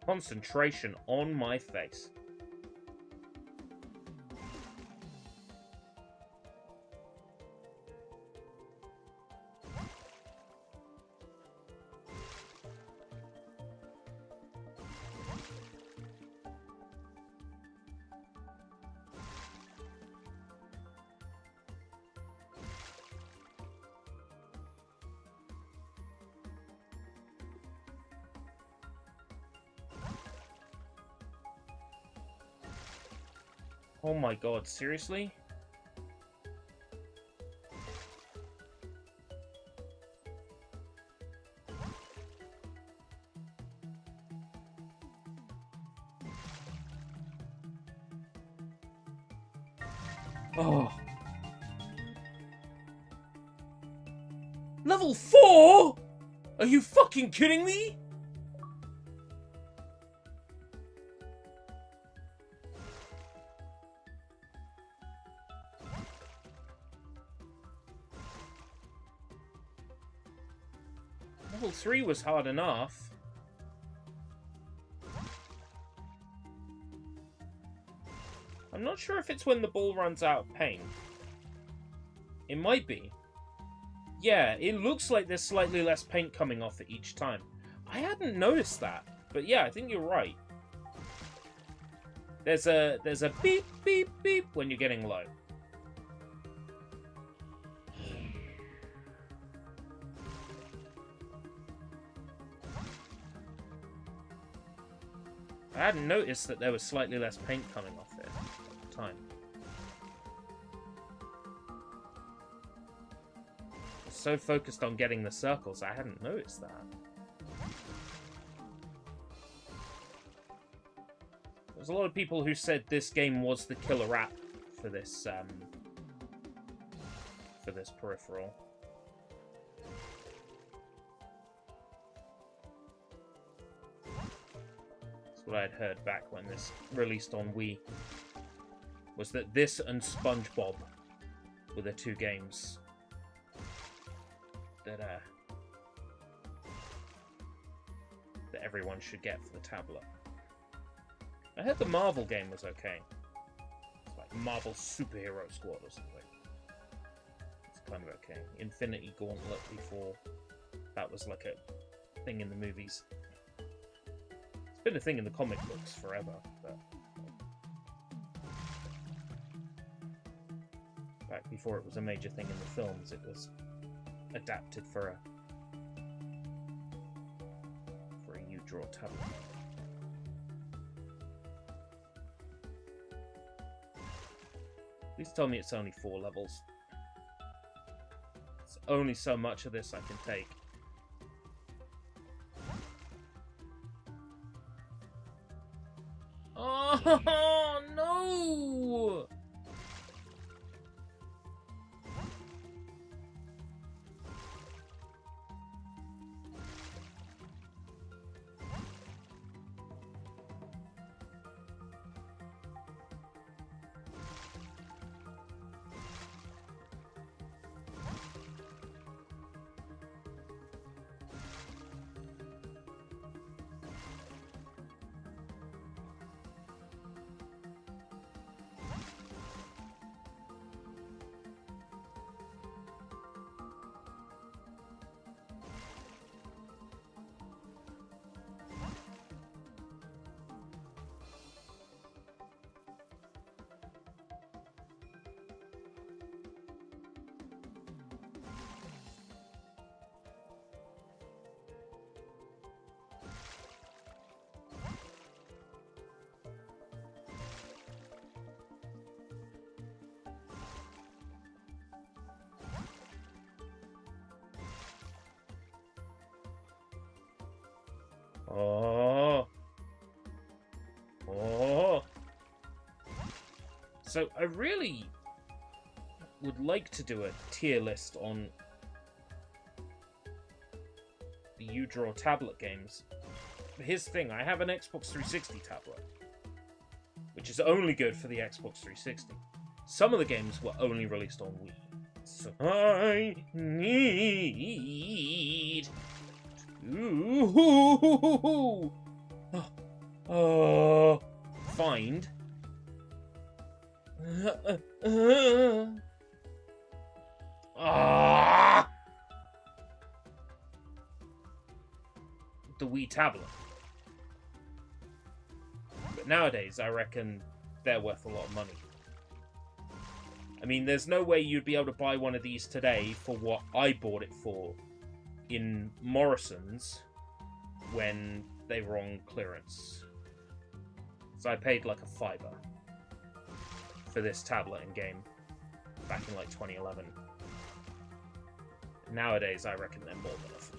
Concentration on my face. Oh my god, seriously? Oh. Level 4? Are you fucking kidding me? Level 3 was hard enough. I'm not sure if it's when the ball runs out of paint. It might be. Yeah, it looks like there's slightly less paint coming off it each time. I hadn't noticed that. But yeah, I think you're right. There's a beep beep beep when you're getting low. I hadn't noticed that there was slightly less paint coming off it at the time. I was so focused on getting the circles, I hadn't noticed that. There's a lot of people who said this game was the killer app for this peripheral. That's what I'd heard back when this released on Wii. Was that this and SpongeBob were the two games that everyone should get for the tablet. I heard the Marvel game was okay. It's like Marvel Superhero Squad or something. It's kind of okay. Infinity Gauntlet before that was like a thing in the movies. It's been a thing in the comic books forever, but back before it was a major thing in the films, it was adapted for a uDraw tablet. Please tell me it's only 4 levels. It's only so much of this I can take. Oh, no! Oh. Oh. So I really would like to do a tier list on the uDraw tablet games. But here's the thing, I have an Xbox 360 tablet, which is only good for the Xbox 360. Some of the games were only released on Wii. So I need to find the Wii tablet. But nowadays, I reckon they're worth a lot of money. I mean, there's no way you'd be able to buy one of these today for what I bought it for in Morrison's when they were on clearance. So I paid like a $5 for this tablet and game back in like 2011. Nowadays, I reckon they're more than enough.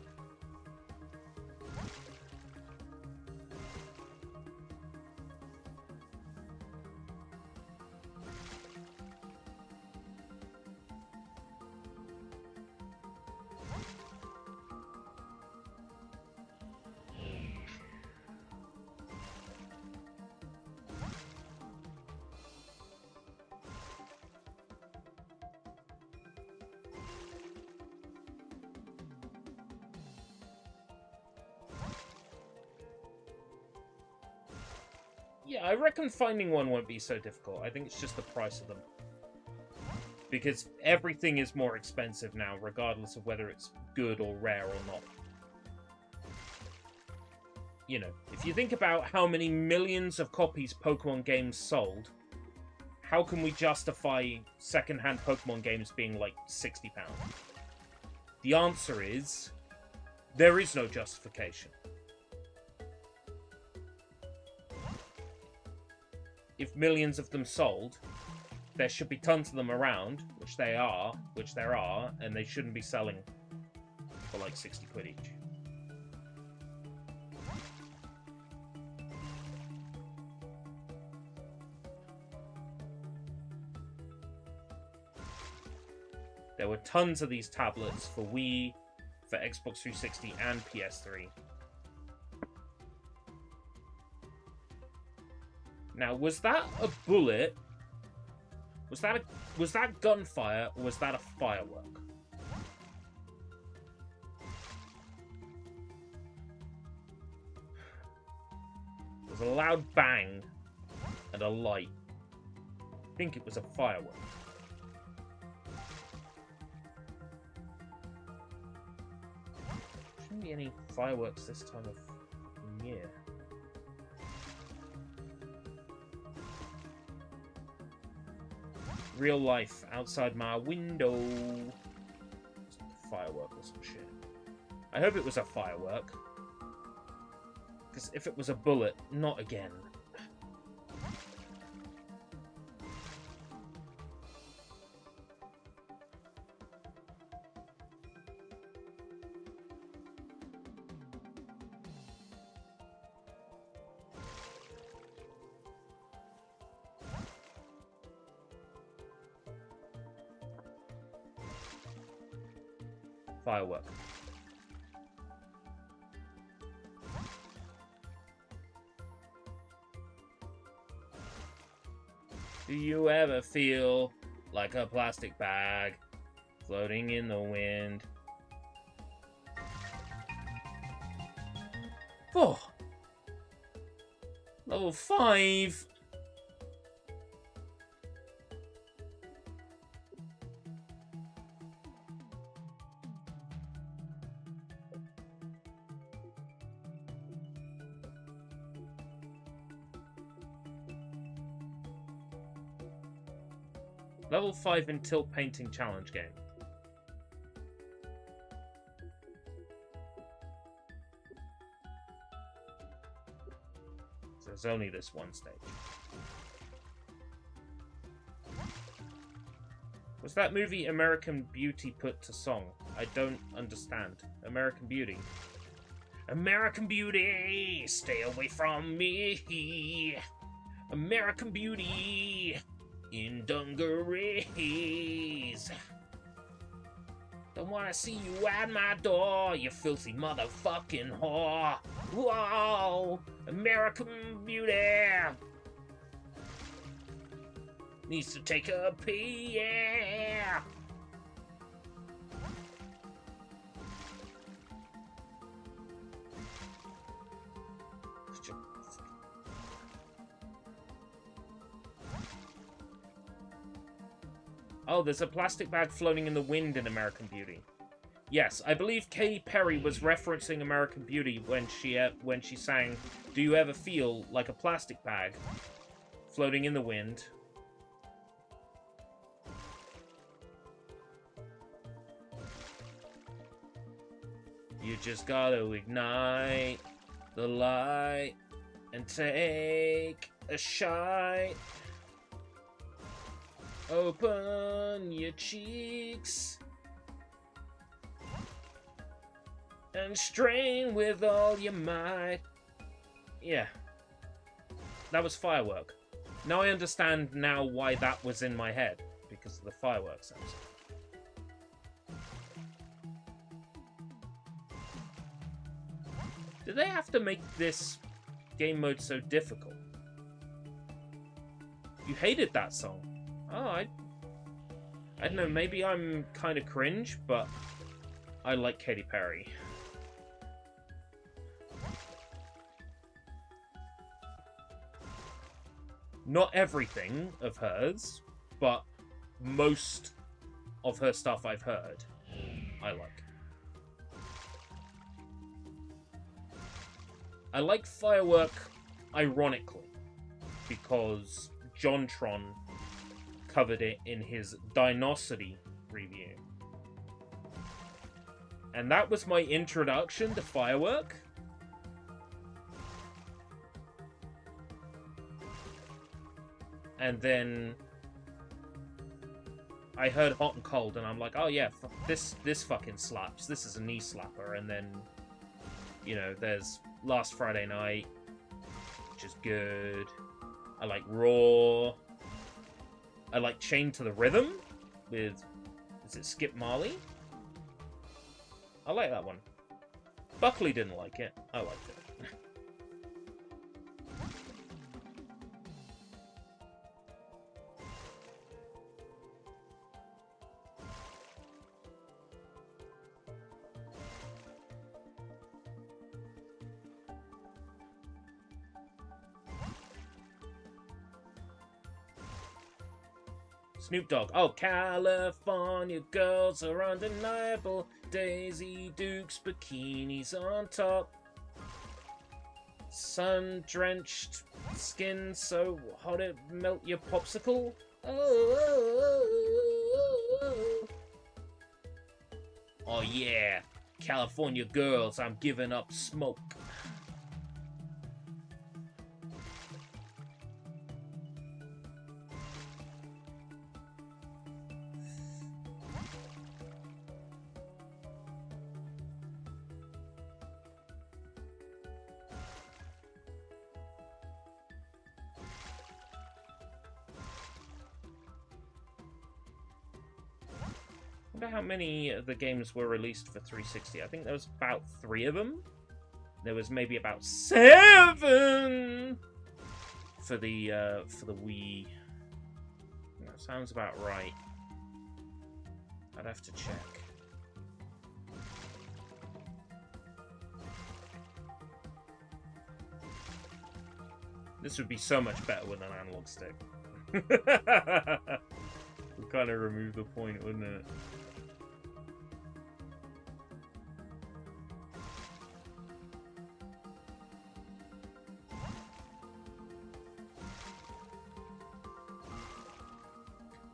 Yeah, I reckon finding one won't be so difficult. I think it's just the price of them. Because everything is more expensive now, regardless of whether it's good or rare or not. you know, if you think about how many millions of copies Pokemon games sold, how can we justify second-hand Pokemon games being like £60? The answer is, there is no justification. If millions of them sold, there should be tons of them around, which there are, and they shouldn't be selling for like 60 quid each. There were tons of these tablets for Wii, for Xbox 360 and PS3. Now, was that a bullet? Was that gunfire, or was that a firework? There was a loud bang and a light. I think it was a firework. Shouldn't be any fireworks this time of year. Real life outside my window. Firework or some shit. I hope it was a firework. Because if it was a bullet, not again. Firework. Do you ever feel like a plastic bag floating in the wind? 4. Level 5. Level 5 in Tilt Painting Challenge game. So there's only this one stage. Was that movie American Beauty put to song? I don't understand. American Beauty. American Beauty, stay away from me. American Beauty. In dungarees. Don't wanna see you at my door, you filthy motherfucking whore. Whoa, American Beauty needs to take a pee, yeah. Oh, there's a plastic bag floating in the wind in American Beauty. Yes, I believe Katy Perry was referencing American Beauty when she sang, "Do you ever feel like a plastic bag floating in the wind?" You just gotta ignite the light and take a shot. Open your cheeks and strain with all your might. Yeah. That was Firework. Now I understand now why that was in my head. Because of the fireworks sounds. Did they have to make this game mode so difficult? You hated that song. Oh, I don't know, maybe I'm kind of cringe, but I like Katy Perry. Not everything of hers, but most of her stuff I've heard, I like. I like Firework ironically, because JonTron covered it in his Dinosity review. And that was my introduction to Firework. And then I heard Hot and Cold, and I'm like, oh yeah, this fucking slaps. This is a knee slapper. And then, you know, there's Last Friday Night, which is good. I like Raw. I like Chained to the Rhythm with, is it Skip Marley? I like that one. Buckley didn't like it. I liked it. Snoop Dogg. Oh, California girls are undeniable. Daisy Dukes bikinis on top. Sun-drenched skin so hot it melt your popsicle. Oh yeah, California girls, I'm giving up smoke. I wonder how many of the games were released for 360. I think there was about 3 of them. There was maybe about 7 for the Wii. That sounds about right. I'd have to check. This would be so much better with an analog stick. Would kind of remove the point, wouldn't it?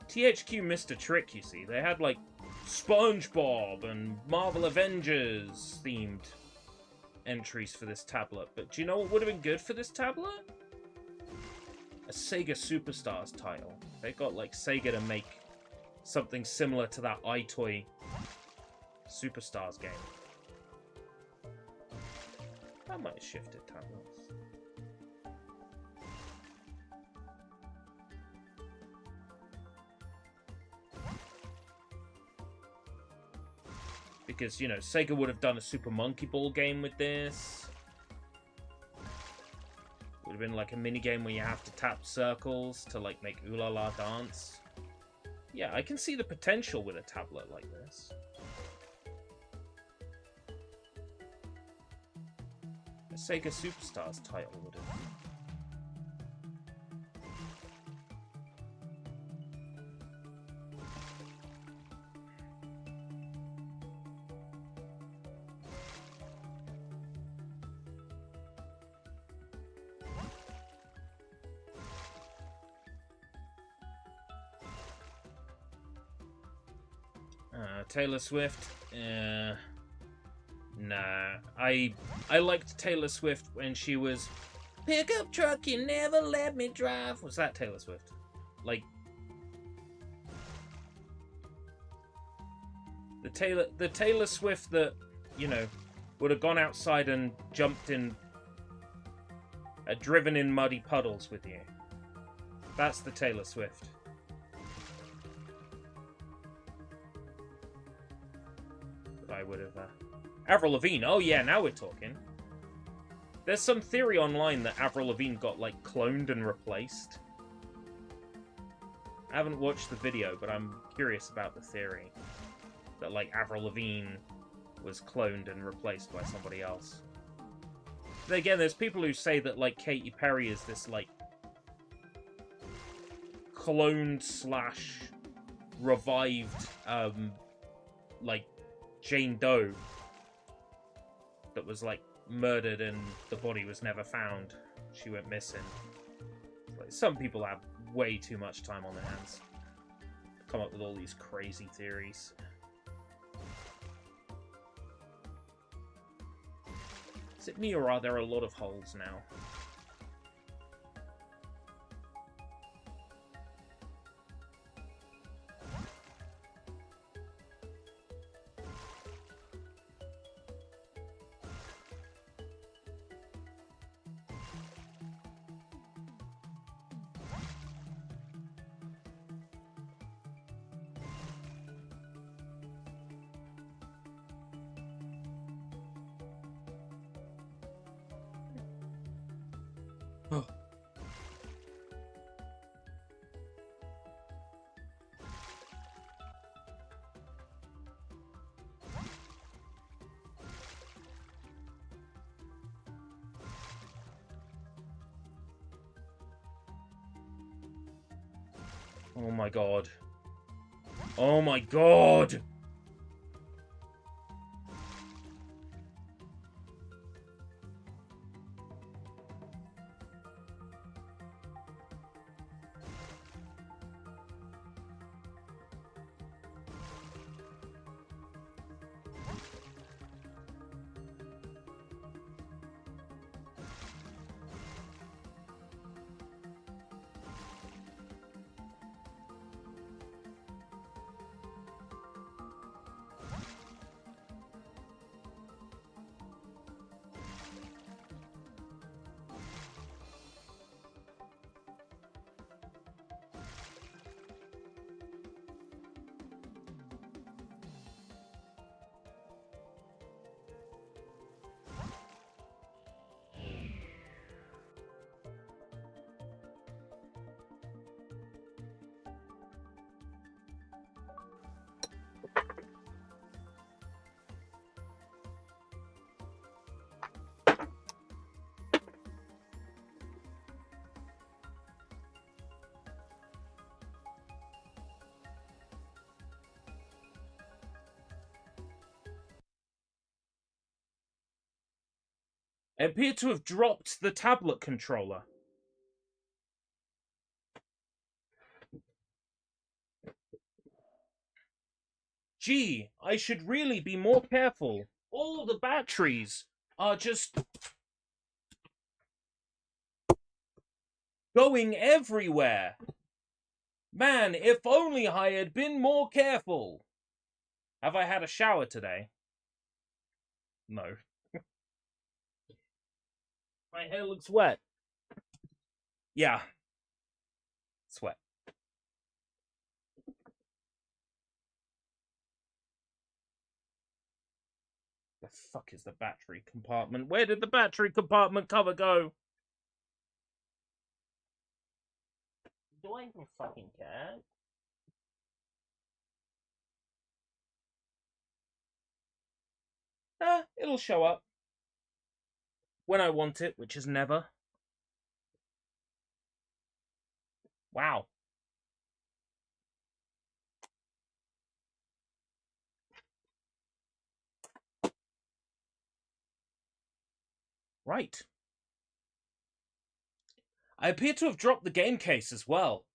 THQ missed a trick, you see. They had, like, SpongeBob and Marvel Avengers themed entries for this tablet. But do you know what would have been good for this tablet? A Sega Superstars title. They got, like, Sega to make something similar to that iToy Superstars game. That might have shifted tablets. Because, you know, Sega would have done a Super Monkey Ball game with this. Would have been like a mini game where you have to tap circles to, like, make Ooh La La dance. Yeah, I can see the potential with a tablet like this. A Sega Superstars title would have. Taylor Swift, nah. I liked Taylor Swift when she was "Pickup truck, you never let me drive." Was that Taylor Swift? Like the Taylor Swift that, you know, would have gone outside and jumped in, driven in muddy puddles with you. That's the Taylor Swift. I would have. Avril Lavigne. Oh yeah, now we're talking. There's some theory online that Avril Lavigne got, like, cloned and replaced. I haven't watched the video, but I'm curious about the theory that, like, Avril Lavigne was cloned and replaced by somebody else. Then again, there's people who say that, like, Katy Perry is this, like, cloned / revived, like, Jane Doe that was, like, murdered and the body was never found. She went missing. Like, some people have way too much time on their hands. Come up with all these crazy theories. Is it me or are there a lot of holes now? Oh. Oh my god. Oh my god! I appear to have dropped the tablet controller. Gee, I should really be more careful. All the batteries are just going everywhere. Man, if only I had been more careful. Have I had a shower today? No. My hair looks wet. Yeah. It's wet. The fuck is the battery compartment? Where did the battery compartment cover go? Do I even fucking care? It'll show up. When I want it, which is never. Wow. Right. I appear to have dropped the game case as well.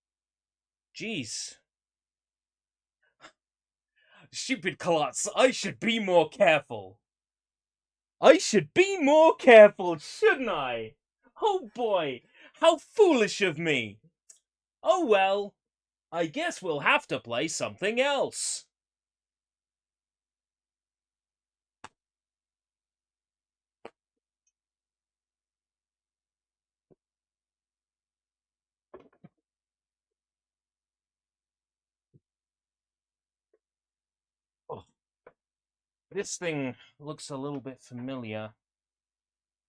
Jeez. Stupid Klutz, I should be more careful. I should be more careful, shouldn't I? Oh boy, how foolish of me. Oh well, I guess we'll have to play something else. Oh, this thing looks a little bit familiar.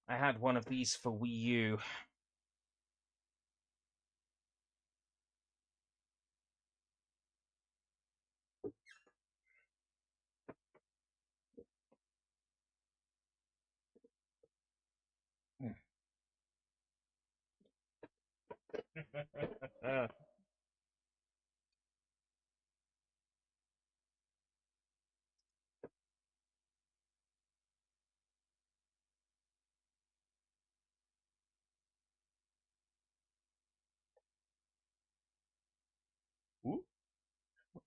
I had one of these for Wii U.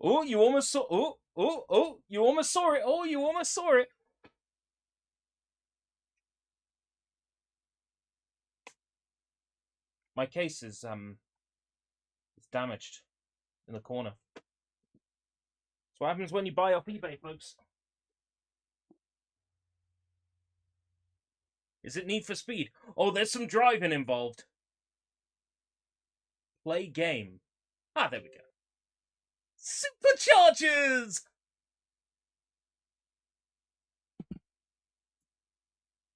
Oh, you almost saw... Oh, you almost saw it. Oh, you almost saw it. My case is damaged in the corner. That's what happens when you buy off eBay, folks. Is it Need for Speed? Oh, there's some driving involved. Play game. Ah, there we go. Superchargers!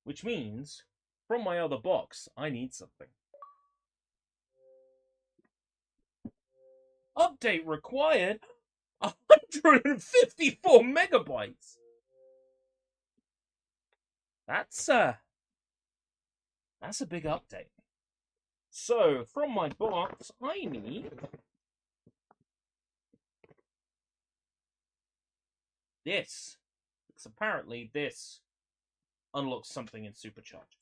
Which means, from my other box, I need something. Update required 154 megabytes. That's a big update. So, from my box, I need this. Because apparently this unlocks something in Superchargers.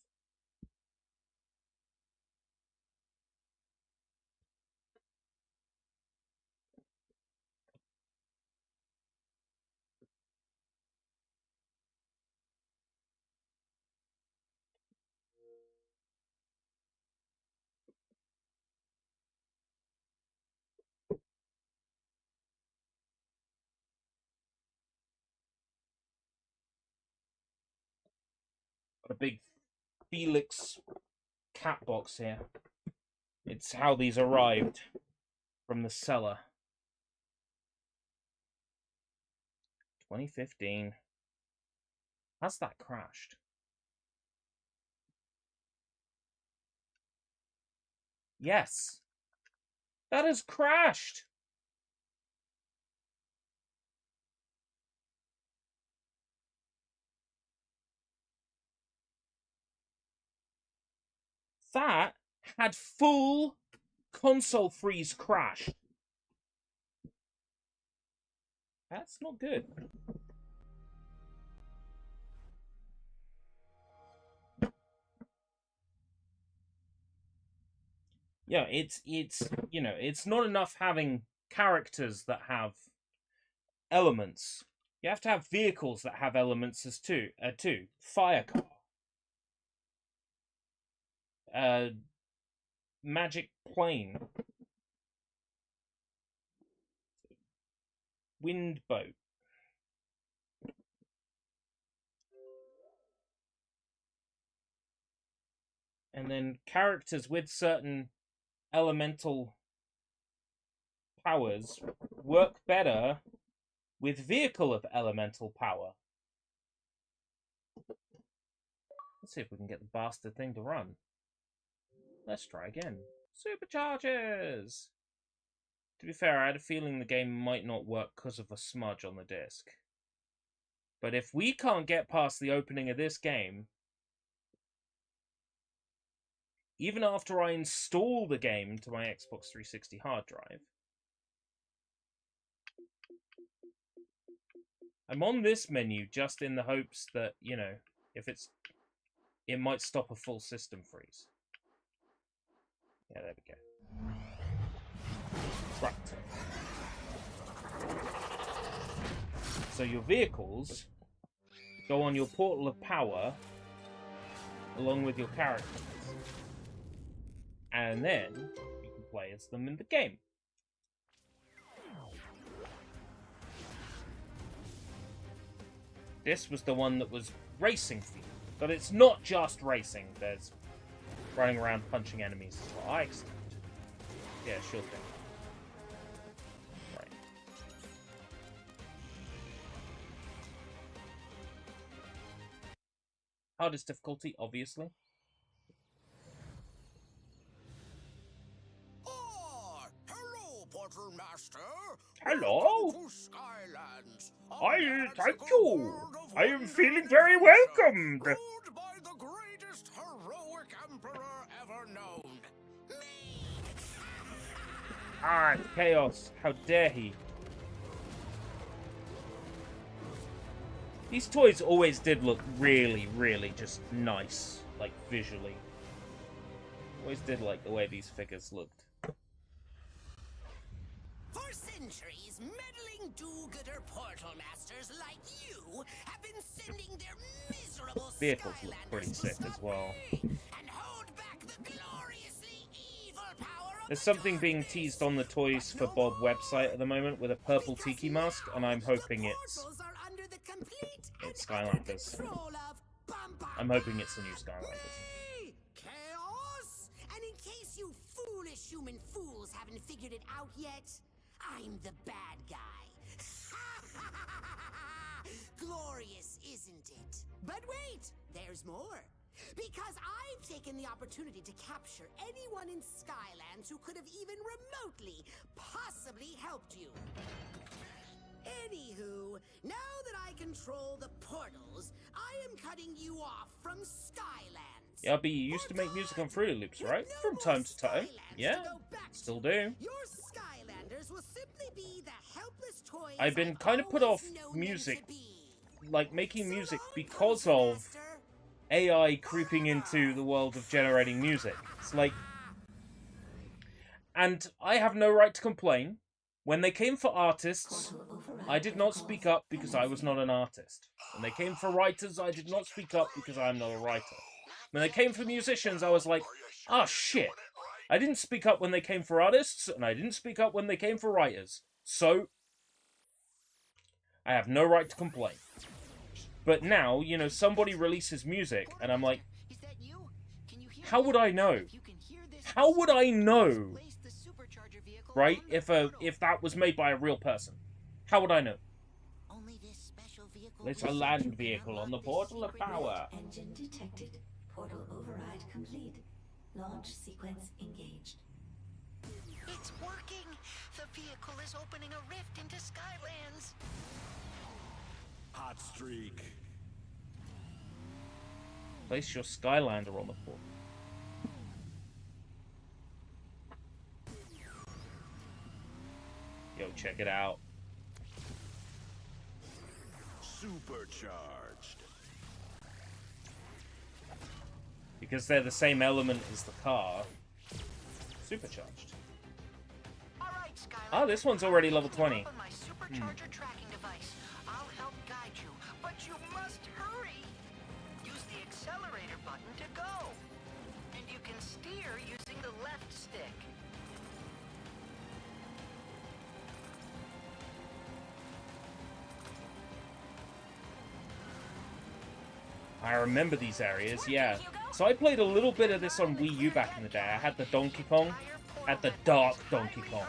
Got a big Felix cat box here. It's how these arrived from the seller. 2015. Has that crashed? Yes. That has crashed. That had full console freeze crash. That's not good. Yeah, it's you know, it's not enough having characters that have elements. You have to have vehicles that have elements as too. Fire car. Magic plane. Wind boat. And then characters with certain elemental powers work better with vehicle of elemental power. Let's see if we can get the bastard thing to run. Let's try again. Superchargers! To be fair, I had a feeling the game might not work because of a smudge on the disc. But if we can't get past the opening of this game, even after I install the game to my Xbox 360 hard drive, I'm on this menu just in the hopes that, you know, if it might stop a full system freeze. Yeah, there we go. Right. So your vehicles go on your portal of power along with your characters. And then you can play as them in the game. This was the one that was racing themed. But it's not just racing. There's running around punching enemies as well. I accept. Yeah, sure thing. Right. Hardest difficulty, obviously. Hello, Quartermaster. Hello. Welcome to Skylands. Thank you. I am feeling very welcomed. Ruled by the greatest heroic emperor ever known. Me. Ah, Chaos. How dare he. These toys always did look really, really just nice. Like, visually. Always did like the way these figures looked. For centuries, meddling do-gooder portal masters like you have been sending their miserable Vehicles look pretty Skylanders sick to as well. stop me and hold back the gloriously evil power of There's the something being darkness. teased on the Toys for But no Bob more, website at the moment with a purple because tiki mask, and now I'm hoping the it's portals are under the complete and Skylanders. utter control of Bum Bum I'm hoping it's the new Skylanders. Hey, Chaos! And in case you foolish human fools haven't figured it out yet, I'm the bad guy. Glorious, isn't it? But wait, there's more. Because I've taken the opportunity to capture anyone in Skylands who could have even remotely, possibly helped you. Anywho, now that I control the portals, I am cutting you off from Skylands. Yeah, but you used to make music on Fruity Loops, right? From time to time. Yeah, still do. Your Skylanders will simply be the helpless toys I've been kind of put off music, like making music, because of AI creeping into the world of generating music. It's like... And I have no right to complain. When they came for artists, I did not speak up because I was not an artist. When they came for writers, I did not speak up because I'm not a writer. When they came for musicians, I was like, ah, shit. I didn't speak up when they came for artists, and I didn't speak up when they came for writers. So, I have no right to complain. But now, you know, somebody releases music, and I'm like, how would I know? How would I know? Right? If that was made by a real person. How would I know? It's a land vehicle on the portal of power. Engine detected. Portal override complete. Launch sequence engaged. It's working! The vehicle is opening a rift into Skylands. Hot streak. Place your Skylander on the portal. Yo, check it out. Supercharged. Because they're the same element as the car. Supercharged. All right, Skylanders. Ah, this one's already level 20. Open my Supercharger tracking device. I'll help guide you, but you must hurry. Use the accelerator button to go. And you can steer using the left stick. I remember these areas, yeah. So I played a little bit of this on Wii U back in the day. I had the Donkey Kong. I had the dark Donkey Kong.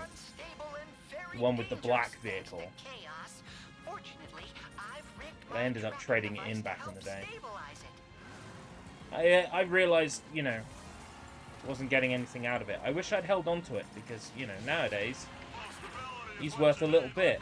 The one with the black vehicle. But I ended up trading it in back in the day. I realized, you know, wasn't getting anything out of it. I wish I'd held on to it because, you know, nowadays, he's worth a little bit.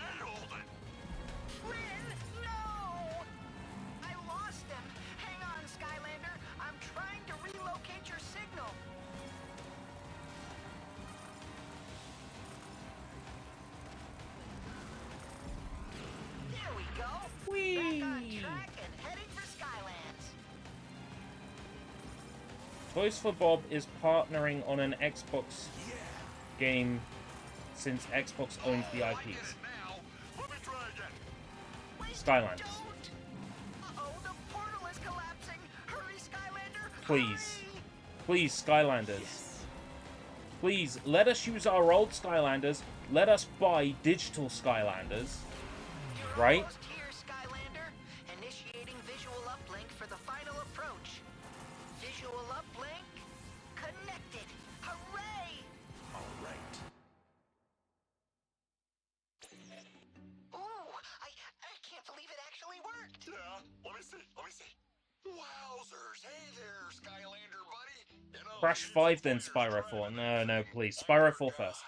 Toys for Bob is partnering on an Xbox game since Xbox owns the IPs. Skylanders. Please. Please, Skylanders. Please, let us use our old Skylanders. Let us buy digital Skylanders. Right? Crash 5, then Spyro 4. No, please. Spyro 4 first.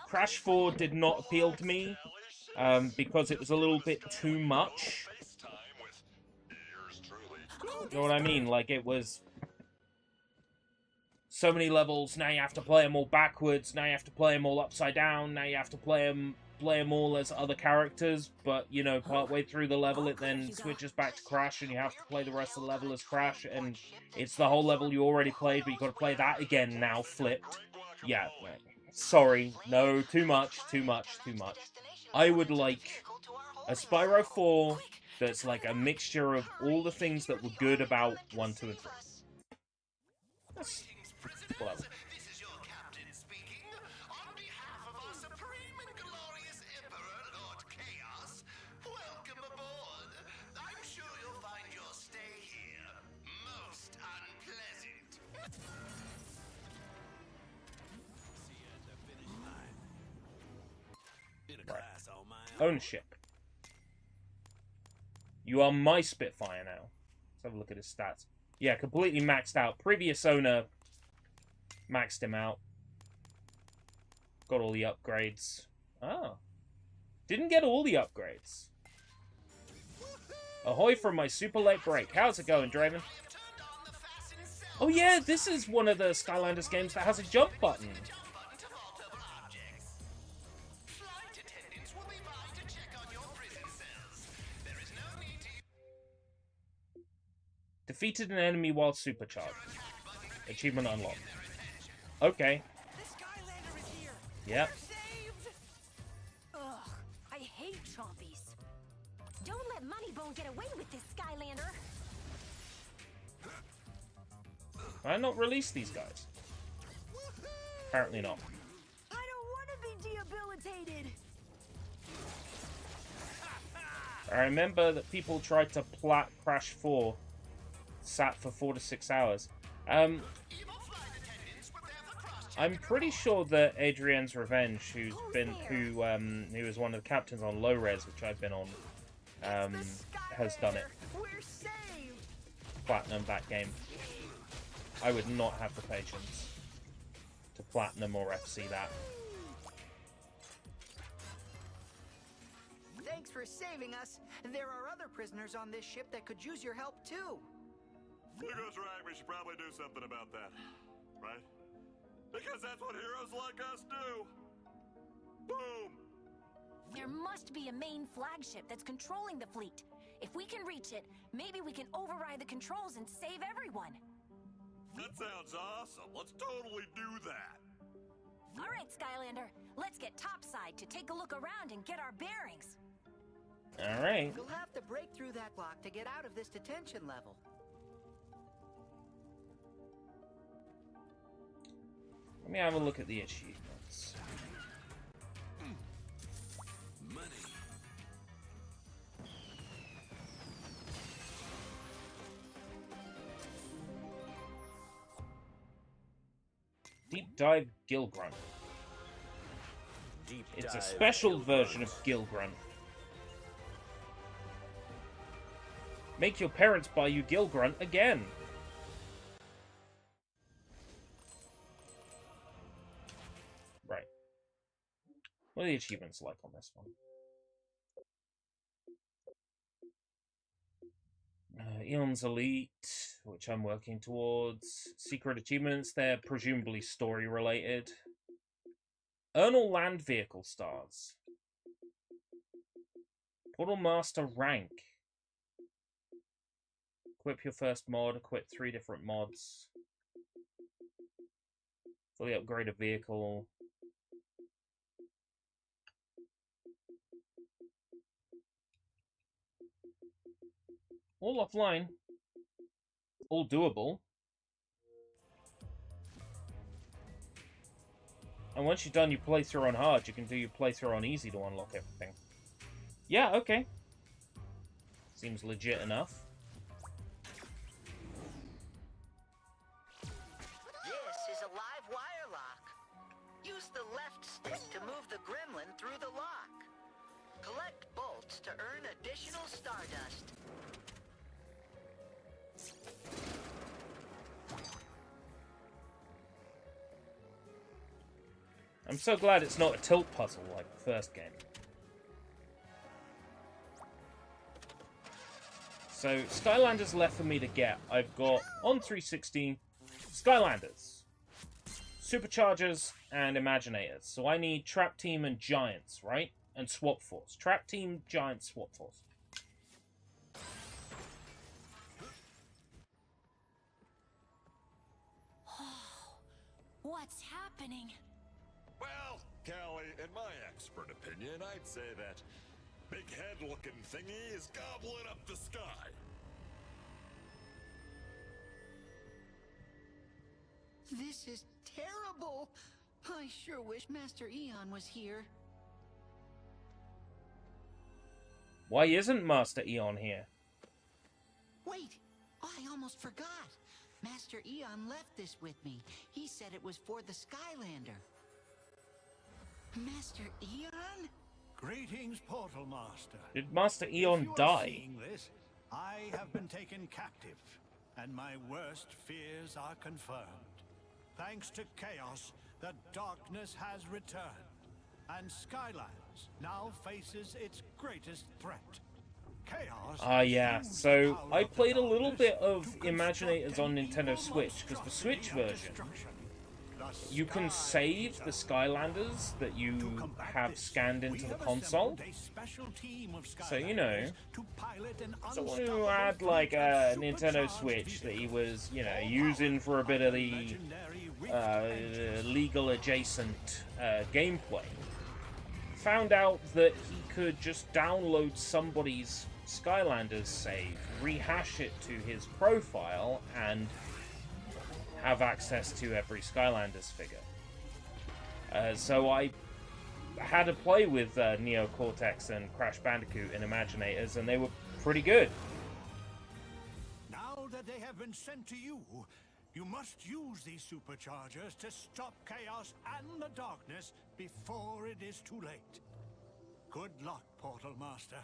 Crash 4 did not appeal to me, because it was a little bit too much. You know what I mean? Like, it was so many levels, now you have to play them all backwards, now you have to play them all upside down, now you have to play them all as other characters, but, you know, partway through the level it then switches back to Crash and you have to play the rest of the level as Crash, and it's the whole level you already played, but you got to play that again now, flipped. Yeah, sorry, no, too much. I would like a Spyro 4 that's like a mixture of all the things that were good about 1, 2, and 3. That's well. This is your captain speaking. On behalf of our supreme and glorious Emperor, Lord Chaos, welcome aboard. I'm sure you'll find your stay here most unpleasant. See you at the finish line. In a class on my own. Ownership. You are my Spitfire now. Let's have a look at his stats. Yeah, completely maxed out. Previous owner maxed him out. Got all the upgrades. Ah. Didn't get all the upgrades. Ahoy from my super late break. How's it going, Draven? Oh yeah, this is one of the Skylanders games that has a jump button. Defeated an enemy while supercharged. Achievement unlocked. Okay. The Skylander is here. Yep. Saved. Ugh, I hate chompies. Don't let Moneybone get away with this, Skylander. Why not release these guys? Apparently not. I don't want to be debilitated. I remember that people tried to plat Crash 4, sat for 4 to 6 hours. I'm pretty sure that Adrienne's Revenge, who was one of the captains on Low Res, which I've been on, has done it. We're saved. Platinum that game. I would not have the patience to platinum or FC that. Thanks for saving us. There are other prisoners on this ship that could use your help too. Hugo's right, we should probably do something about that. Right? Because that's what heroes like us do! Boom! There must be a main flagship that's controlling the fleet. If we can reach it, maybe we can override the controls and save everyone. That sounds awesome. Let's totally do that. All right, Skylander, let's get topside to take a look around and get our bearings. All right. You'll have to break through that lock to get out of this detention level. Let me have a look at the achievements. Money. Deep Dive Gill Grunt. It's a special version of Gill Grunt. Make your parents buy you Gill Grunt again. Right. What are the achievements like on this one? Eon's Elite, which I'm working towards. Secret achievements, they're presumably story related. Earn all land vehicle stars. Portal Master rank. Equip your first mod, equip 3 different mods. Fully upgrade a vehicle. All offline. All doable. And once you're done your playthrough on hard, you can do your playthrough on easy to unlock everything. Yeah, okay. Seems legit enough. This is a live wire lock. Use the left stick to move the gremlin through the lock. Collect bolts to earn additional stardust. I'm so glad it's not a tilt puzzle like the first game. So, Skylanders left for me to get. I've got, on 360, Skylanders, Superchargers, and Imaginators. So I need Trap Team and Giants, right? And Swap Force. Trap Team, Giants, Swap Force. What's happening? Well, Callie, in my expert opinion, I'd say that big head-looking thingy is gobbling up the sky. This is terrible. I sure wish Master Eon was here. Why isn't Master Eon here? Wait, I almost forgot. Master Eon left this with me. He said it was for the Skylander. Master Eon? Greetings, Portal Master. Did Master Eon If you are die? seeing this, I have been taken captive, and my worst fears are confirmed. Thanks to Chaos, the darkness has returned, and Skylands now faces its greatest threat. Chaos. Ah, yeah. So I played a little bit of Imaginators on Nintendo Switch, because the Switch version, you can save the Skylanders that you have scanned into the console. So, you know, someone who had like a Nintendo Switch that he was, you know, using for a bit of the legal adjacent gameplay, found out that he could just download somebody's Skylanders save, rehash it to his profile, and have access to every Skylanders figure. So I had to play with Neo Cortex and Crash Bandicoot in Imaginators, and they were pretty good. Now that they have been sent to you, you must use these Superchargers to stop Chaos and the darkness before it is too late. Good luck, Portal Master.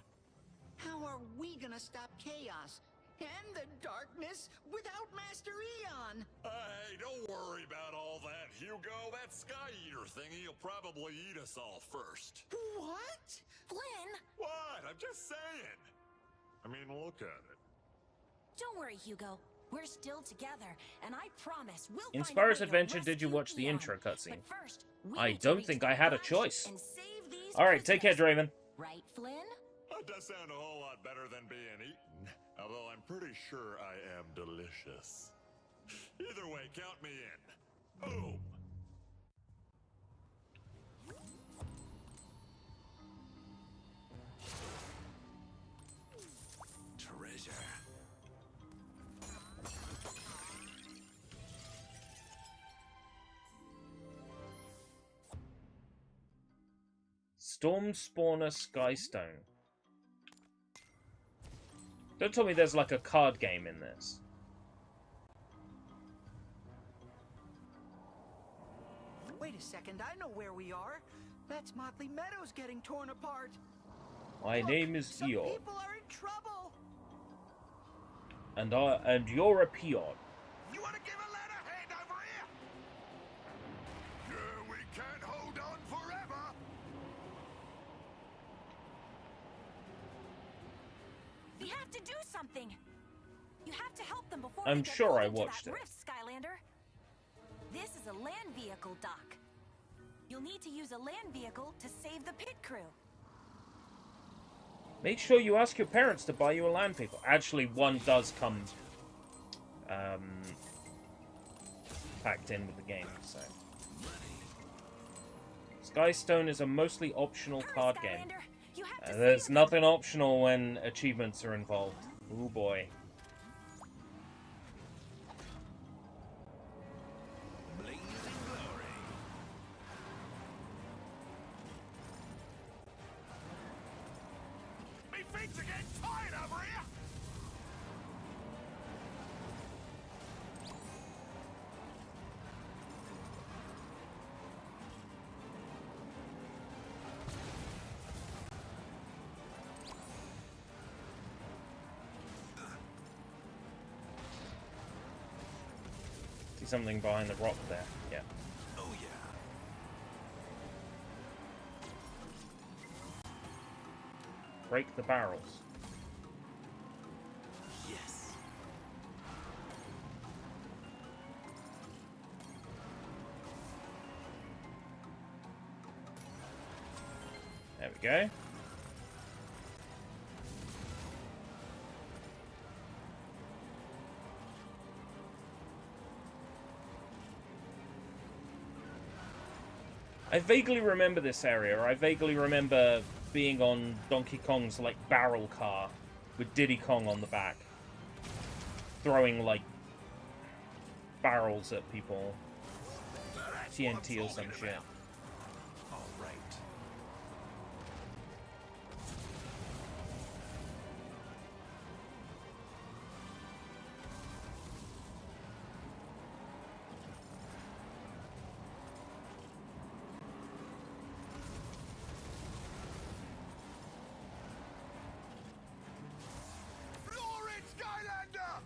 How are we gonna stop Chaos and the darkness without Master Eon? Hey, don't worry about all that, Hugo. That Sky Eater thingy will probably eat us all first. What? Flynn! What? I'm just saying. I mean, look at it. Don't worry, Hugo. We're still together, and I promise we'll In find a way Spyro's to Adventure, did you rescue watch the Eon. intro cutscene? But first, we I need to don't reach think the I had a hatch choice. and save these Alright, take care, prisoners. Draven. Right, Flynn? That does sound a whole lot better than being eaten, although I'm pretty sure I am delicious. Either way, count me in. Boom! Treasure. Storm Spawner Skystone. Don't tell me there's like a card game in this. Wait a second, I know where we are. That's Motley Meadows getting torn apart. My Look, name is some Eeyore, people are in trouble. and you're a peon. You want to give a lad a hand over here? Yeah, we can't hold on forever. You have to do something. You have to help them before I'm they get sure pulled I into watched that it. rift, Skylander. This is a land vehicle dock. You'll need to use a land vehicle to save the pit crew. Make sure you ask your parents to buy you a land vehicle. Actually, one does come packed in with the game, so. Skystone is a mostly optional card game. Skylander, you have to There's save them. nothing optional when achievements are involved. Oh boy. Blazing glory. Me feet are getting tired over here. See something behind the rock there. Yeah. Oh yeah. Break the barrels. Yes. There we go. I vaguely remember this area. I vaguely remember being on Donkey Kong's, like, barrel car with Diddy Kong on the back. Throwing, like, barrels at people. TNT or some shit. All right. Floor it, Skylander!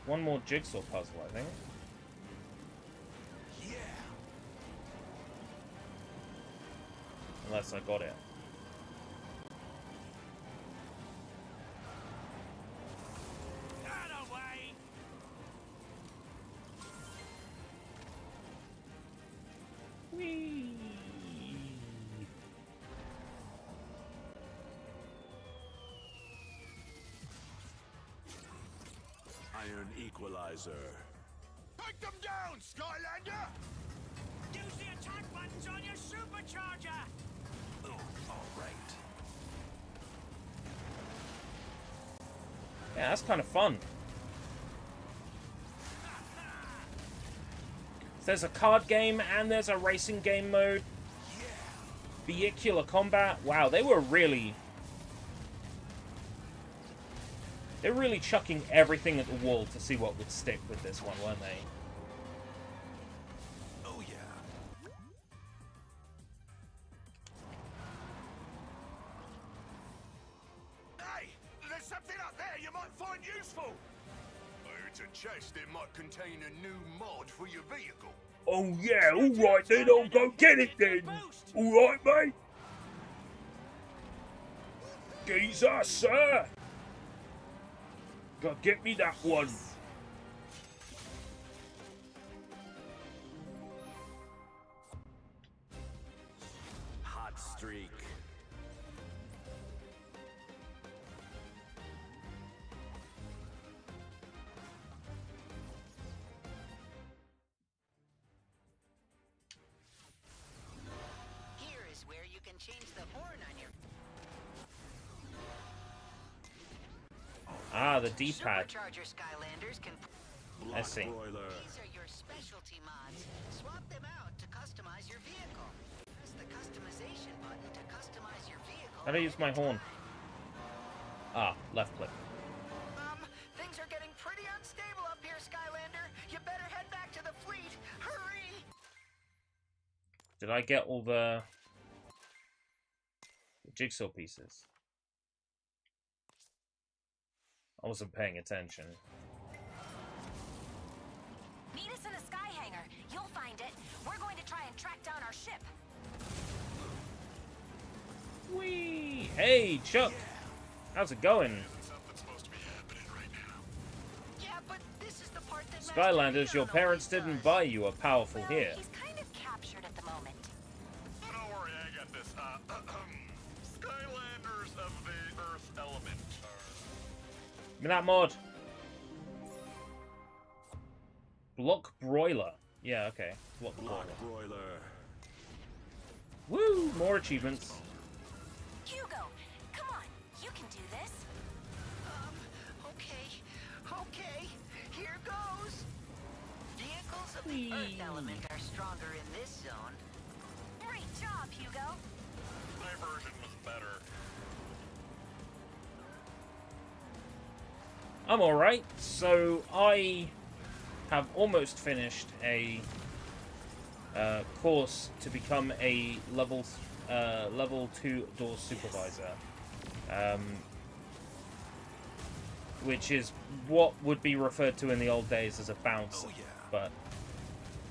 One more jigsaw puzzle, I think. Yeah. Unless I got it. Out away. Whee! Iron equalizer. Take them down, Skylander! Use the attack buttons on your supercharger. Oh, all right. Yeah, that's kind of fun. There's a card game and there's a racing game mode. Vehicular combat. Wow, they were really chucking everything at the wall to see what would stick with this one, weren't they? Oh yeah. Hey, there's something up there you might find useful. It's a chest that might contain a new mod for your vehicle. Oh yeah, alright then, I'll go get it then. Alright, mate? Geezer, sir! Go get me that one. Hot streak. Here is where you can change the horn on your Ah, the D-pad. Supercharger Skylanders can. I see. Broiler. These are your specialty mods. Swap them out to customize your vehicle. Press the customization button to customize your vehicle. How do I use my horn? Ah, left click. Things are getting pretty unstable up here, Skylander. You better head back to the fleet. Hurry! Did I get all the jigsaw pieces? I wasn't paying attention. Meet us in the sky hangar. You'll find it. We're going to try and track down our ship. Whee! Hey, Chuck! How's it going? Something's supposed to be happening right now. Yeah, but this is the part that Skylanders, your parents didn't buy you a powerful Well, here. he's kind of captured at the moment. Oh, don't worry, I got this. Skylanders of the Earth element. Give me that mod. Block broiler. Yeah, okay. Block broiler. Broiler. Woo! More achievements. Hugo, come on. You can do this. Okay. Here goes. Vehicles of the Earth element are stronger in this zone. Great job, Hugo. My version was better. I'm alright. So, I have almost finished a course to become a level 2 door supervisor. Which is what would be referred to in the old days as a bouncer. Oh, yeah. But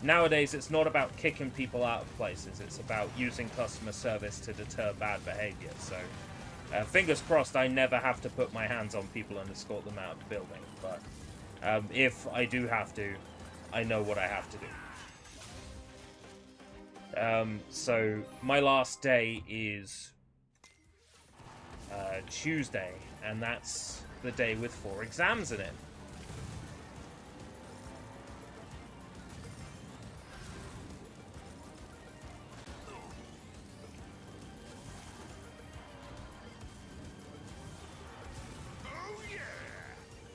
nowadays it's not about kicking people out of places, it's about using customer service to deter bad behavior. So fingers crossed I never have to put my hands on people and escort them out of the building. But if I do have to, I know what I have to do. So my last day is Tuesday, and that's the day with 4 exams in it.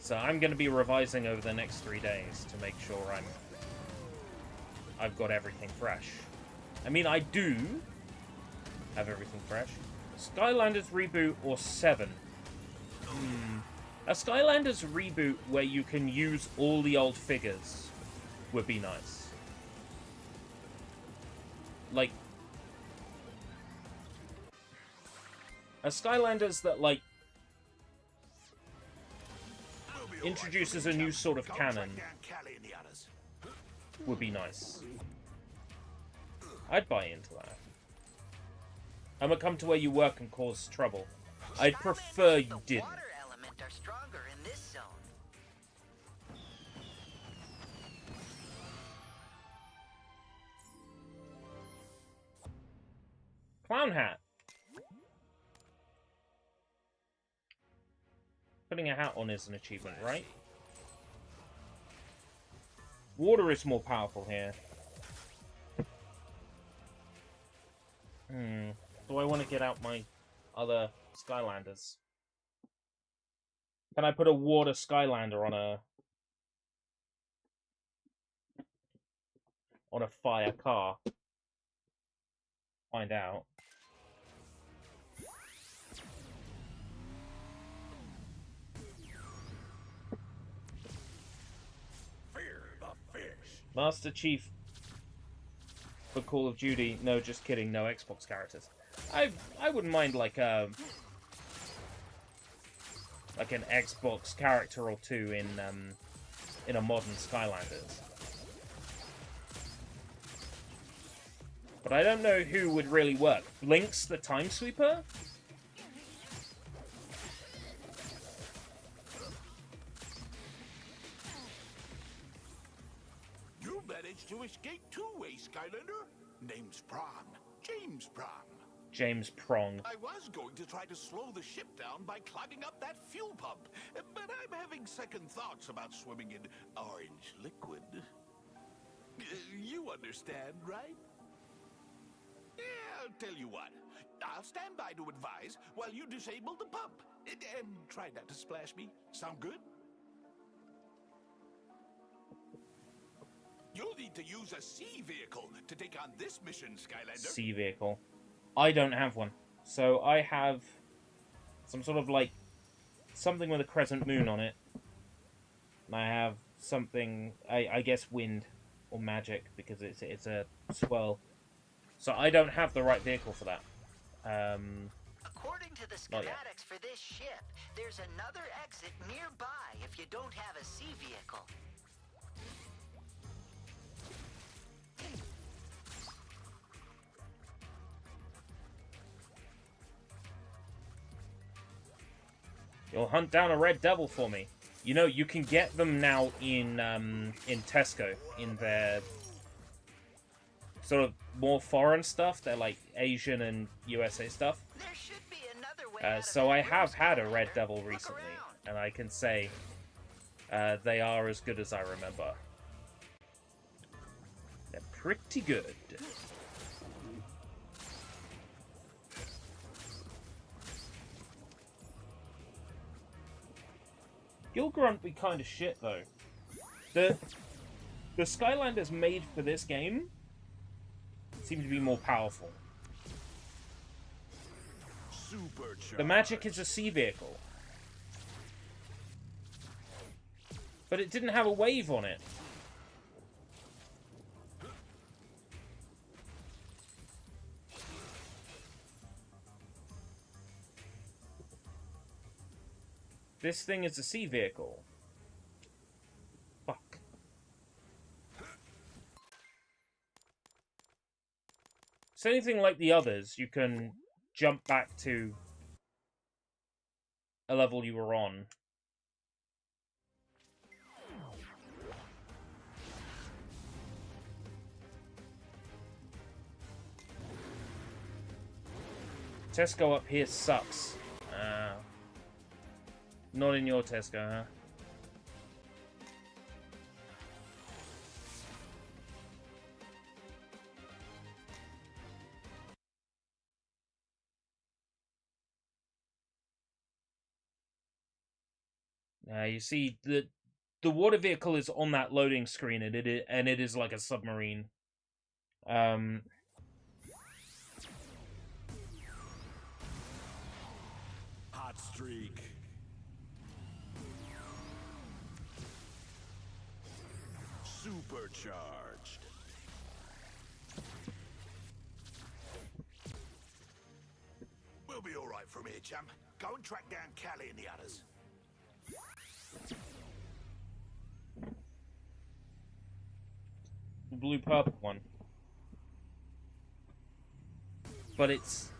So I'm going to be revising over the next 3 days to make sure I've got everything fresh. I mean, I do have everything fresh. Skylanders reboot or 7? A Skylanders reboot where you can use all the old figures would be nice. Like, a Skylanders that, like, introduces a new sort of canon would be nice. I'd buy into that. I'm gonna come to where you work and cause trouble. I'd prefer you didn't. Water element are stronger in this zone. Clown hat. Putting a hat on is an achievement, right? Water is more powerful here. Do I want to get out my other Skylanders? Can I put a water Skylander on a fire car? Find out. Master Chief for Call of Duty. No, just kidding. No Xbox characters. I wouldn't mind like an Xbox character or two in a modern Skylanders. But I don't know who would really work. Blinks the Time Sweeper? You managed to escape two-way, Skylander. Name's Prong. James Prong. James Prong. I was going to try to slow the ship down by clogging up that fuel pump, but I'm having second thoughts about swimming in orange liquid. You understand, right? Yeah, I'll tell you what. I'll stand by to advise while you disable the pump. And try not to splash me. Sound good? You'll need to use a sea vehicle to take on this mission, Skylander. Sea vehicle. I don't have one. So I have some sort of like something with a crescent moon on it. And I have something, I guess wind or magic because it's a swirl. So I don't have the right vehicle for that. According to the schematics for this ship, there's another exit nearby if you don't have a sea vehicle. You'll hunt down a red devil for me. You know, you can get them now in Tesco, in their sort of more foreign stuff. They're like Asian and USA stuff. There should be another way So I have had a red devil recently, and I can say they are as good as I remember. They're pretty good. Gilgrunt be kind of shit though. The Skylanders made for this game seem to be more powerful. Superchargers. The magic is a sea vehicle. But it didn't have a wave on it. This thing is a sea vehicle. Fuck. It's anything like the others, you can jump back to a level you were on. Tesco up here sucks. Not in your Tesco, huh? You see, the water vehicle is on that loading screen, and it is like a submarine. Hot streak. Supercharged. We'll be all right from here, chum. Go and track down Callie and the others. The blue-purple one. But it's...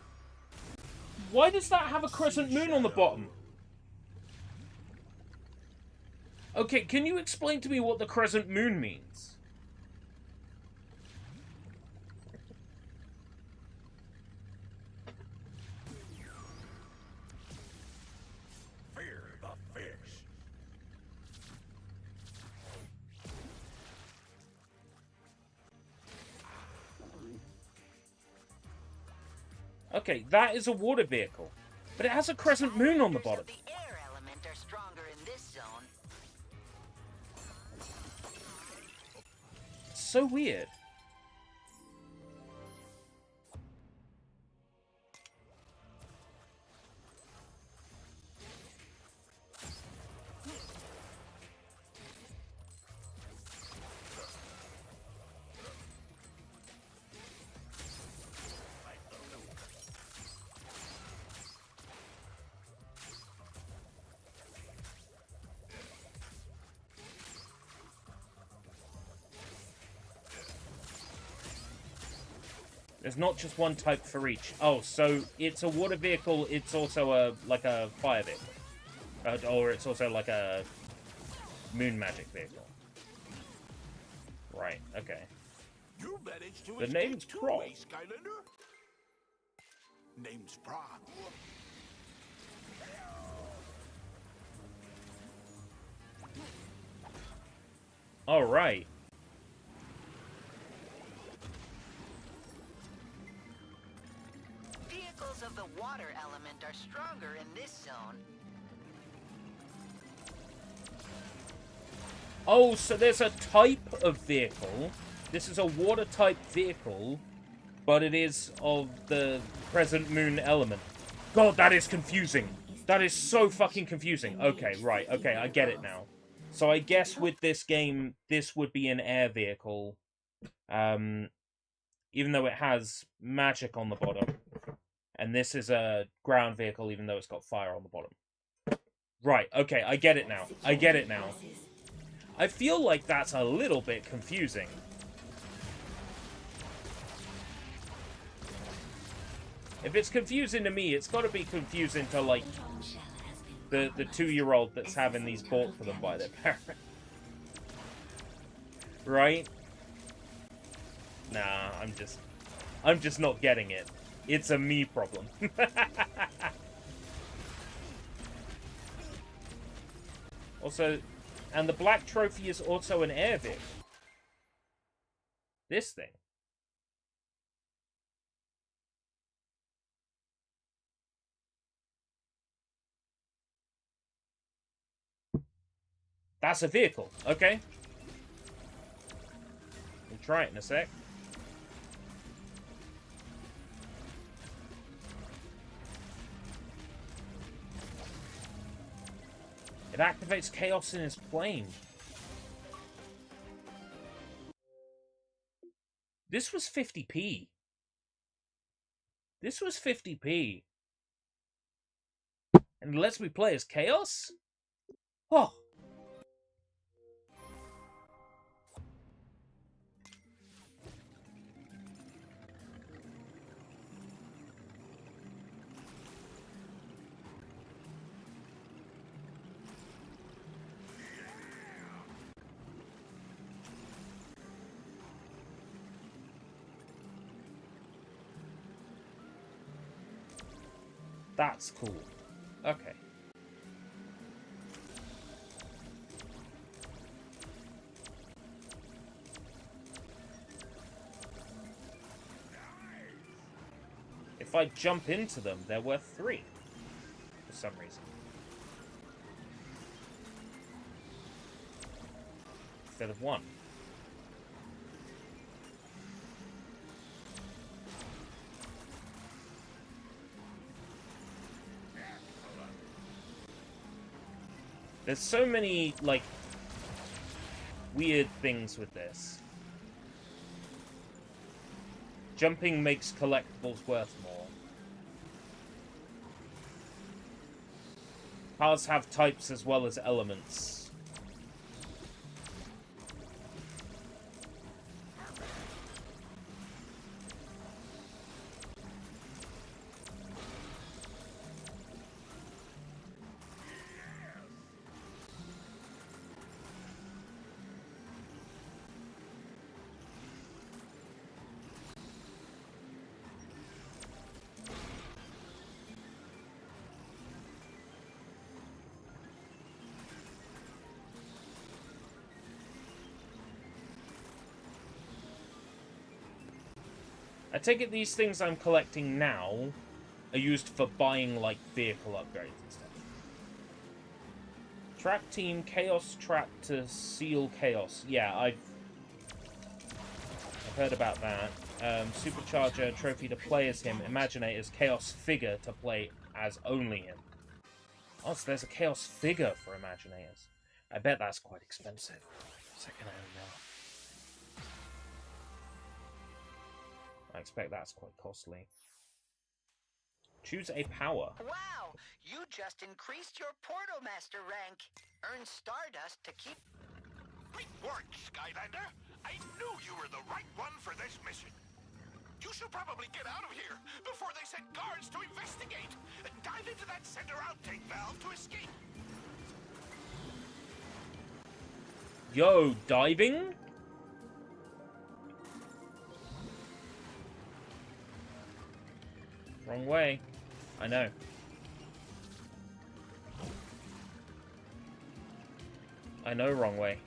Why does that have a crescent moon on the bottom? Okay, can you explain to me what the crescent moon means? Fear the fish. Okay, that is a water vehicle. But it has a crescent moon on the bottom. The air element are stronger in this zone. It's so weird. There's not just one type for each. Oh, so it's a water vehicle, it's also like a fire vehicle. Or it's also like a moon magic vehicle. Right, okay. You managed to The name's escape Prague. too, Skylander? Name's Prague. Alright. Vehicles of the water element are stronger in this zone. Oh, so there's a type of vehicle. This is a water type vehicle, but it is of the crescent moon element. God, that is confusing. That is so fucking confusing. Okay, right. Okay, I get it now. So I guess with this game, this would be an air vehicle. Even though it has magic on the bottom. And this is a ground vehicle, even though it's got fire on the bottom. Right, okay, I get it now. I get it now. I feel like that's a little bit confusing. If it's confusing to me, it's got to be confusing to, like, the 2-year-old that's having these bought for them by their parent. Right? Nah, I'm just not getting it. It's a me problem. Also, and the black trophy is also an air vehicle. This thing. That's a vehicle. Okay. We'll try it in a sec. It activates chaos in his plane. This was 50p. This was 50p. And it lets me play as chaos? Oh. That's cool. Okay. If I jump into them, they're worth 3. For some reason. instead of 1. There's so many, like, weird things with this. Jumping makes collectibles worth more. Cars have types as well as elements. I take it these things I'm collecting now are used for buying, like, vehicle upgrades and stuff. Track team, Chaos Trap to seal Chaos. Yeah, I've heard about that. Supercharger trophy to play as him. Imaginators, Chaos figure to play as only him. Oh, so there's a Chaos figure for Imaginators. I bet that's quite expensive. Second-hand now. I expect that's quite costly. Choose a power. Wow! You just increased your Portal Master rank. Earn Stardust to keep... Great work, Skylander! I knew you were the right one for this mission. You should probably get out of here before they send guards to investigate. Dive into that center outtake valve to escape. Yo, diving? Wrong way. I know. I know, wrong way.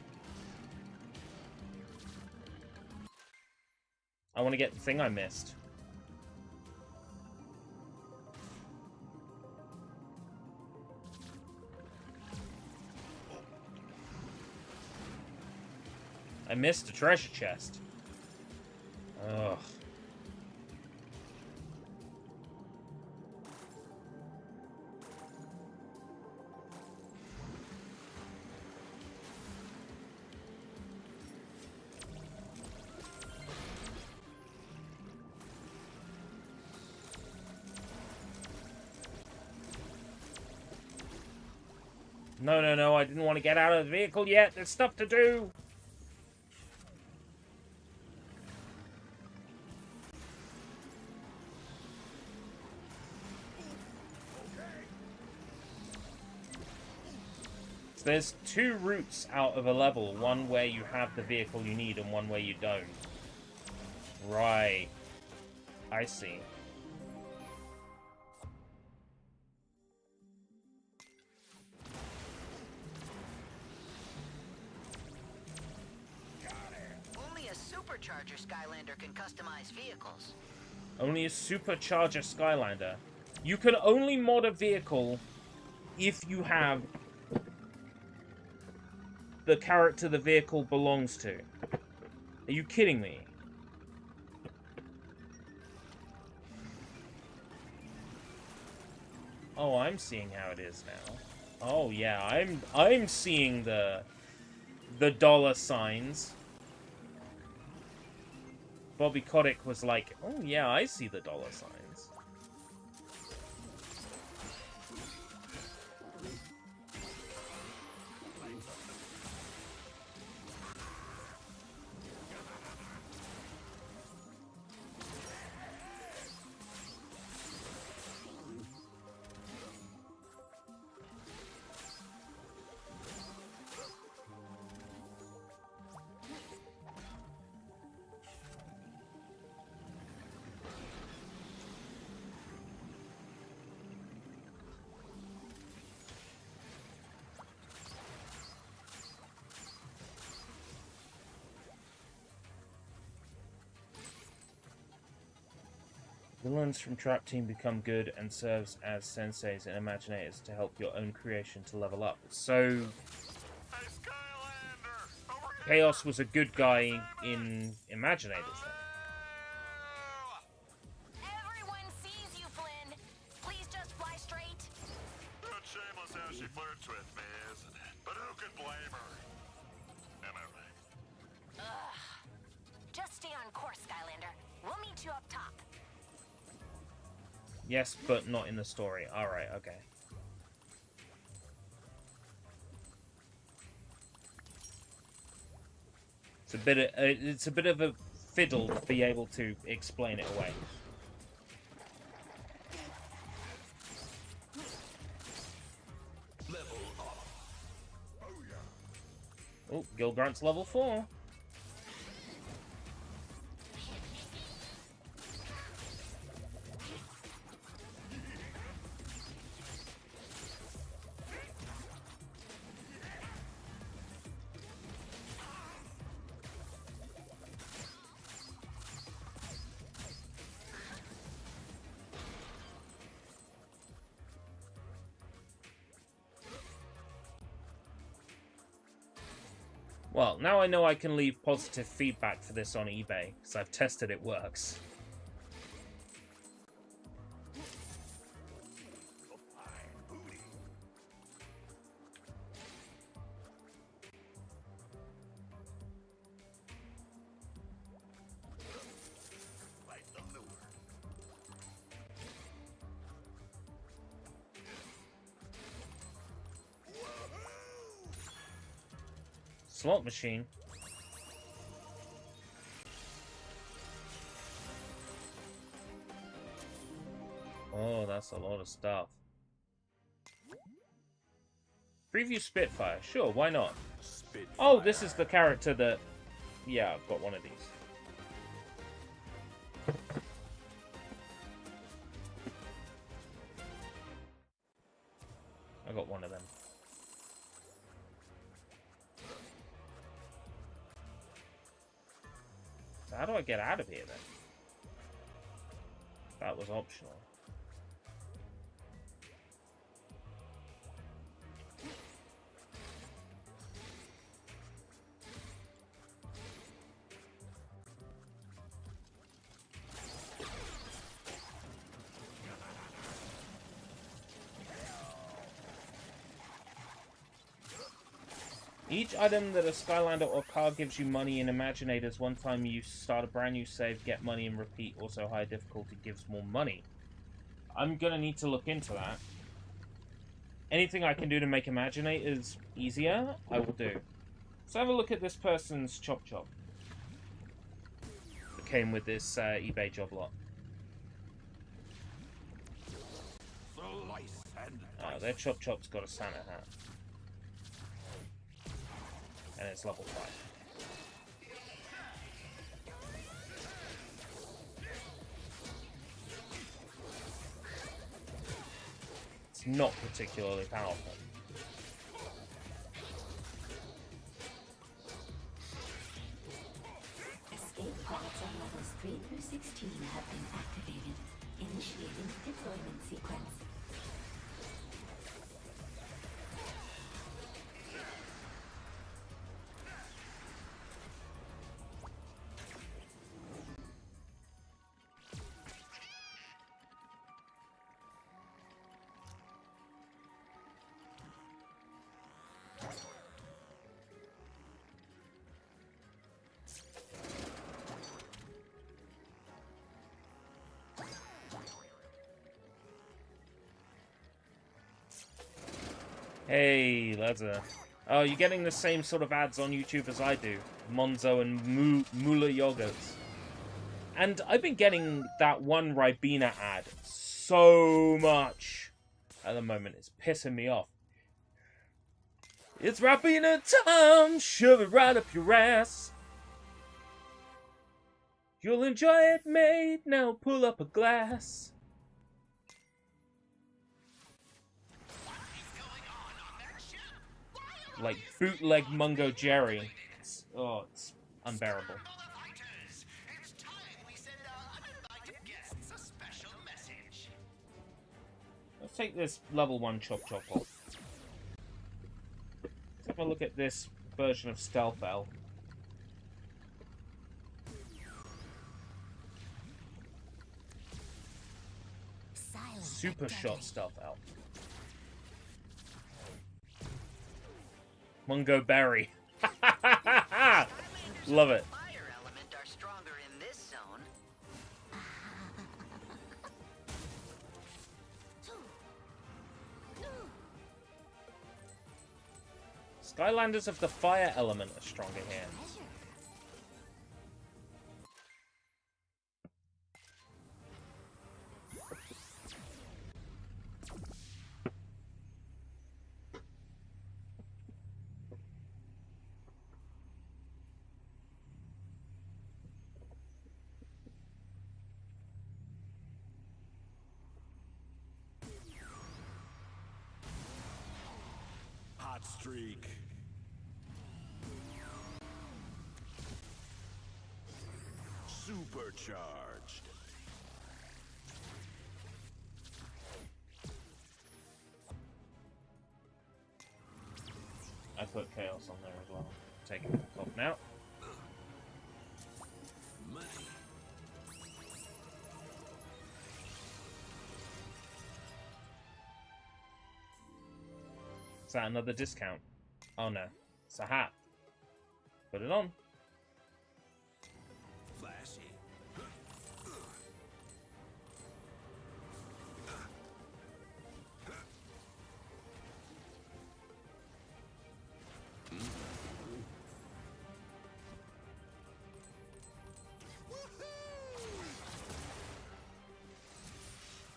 I want to get the thing I missed. I missed a treasure chest. Ugh. No, no, no, I didn't want to get out of the vehicle yet. There's stuff to do. So there's 2 routes out of a level. One where you have the vehicle you need and one where you don't. Right. I see. Only a Supercharger Skylander can customize vehicles. Only a Supercharger Skylander. You can only mod a vehicle if you have the character the vehicle belongs to. Are you kidding me? Oh, I'm seeing how it is now. Oh yeah, I'm seeing the dollar signs. Bobby Kotick was like, oh yeah, I see the dollar signs. Villains from Trap Team become good and serves as senseis and imaginators to help your own creation to level up. So... Hey, Skylander! Over Chaos was a good guy in Imaginators then. Everyone sees you, Flynn. Please just fly straight. It's shameless how she flirts with me, isn't it? But who can blame her? Am I right? Ugh. Just stay on course, Skylander. We'll meet you up top. Yes, but not in the story. Alright, okay. It's a bit of a fiddle to be able to explain it away. Oh, Gilgrunt's level 4. Well, now I know I can leave positive feedback for this on eBay, because I've tested it works. Slot machine. Oh, that's a lot of stuff. Preview Spitfire. Sure, why not? Spitfire. Oh, this is the character that... Yeah, I've got one of these. I got one of them. So how do I get out of here then? That was optional. Each item that a Skylander or car gives you money in Imaginators, one time you start a brand new save, get money and repeat. Also, higher difficulty gives more money. I'm gonna need to look into that. Anything I can do to make Imaginators easier, I will do. So have a look at this person's Chop Chop. That came with this eBay job lot. Their Chop Chop's got a Santa hat. And it's level 5. It's not particularly powerful. Escape pods on levels 3 through 16 have been activated. Initiating deployment sequence. Hey, Ledzer. Oh, you're getting the same sort of ads on YouTube as I do. Monzo and Mula Yogurts. And I've been getting that one Ribena ad so much at the moment. It's pissing me off. It's Ribena time! Shove it right up your ass! You'll enjoy it, mate. Now pull up a glass. Like bootleg Mungo Jerry. It's unbearable. Let's take this level 1 Chop Chop off. Let's have a look at this version of Stealth L. super shot stealth out. Mungo Berry. Love it. Fire element are stronger in this zone. Skylanders of the fire element are stronger here. Hot streak. Supercharged. I put chaos on there as well. Taking it off now. Money. Is that another discount? Oh no, it's a hat. Put it on. Flashy.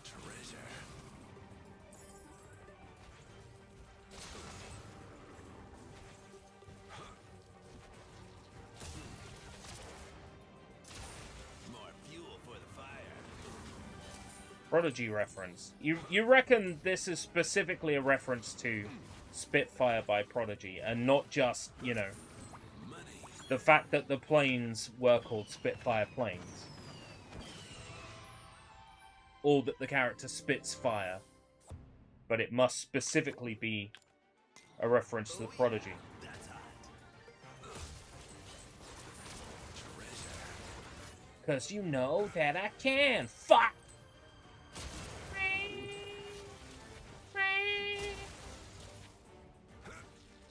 Treasure. More fuel for the fire. Prodigy reference. You reckon this is specifically a reference to Spitfire by Prodigy, and not just, you know, the fact that the planes were called Spitfire planes. Or that the character spits fire. But it must specifically be a reference to the Prodigy. That's hot. Treasure. Cause you know that I can. Fuck!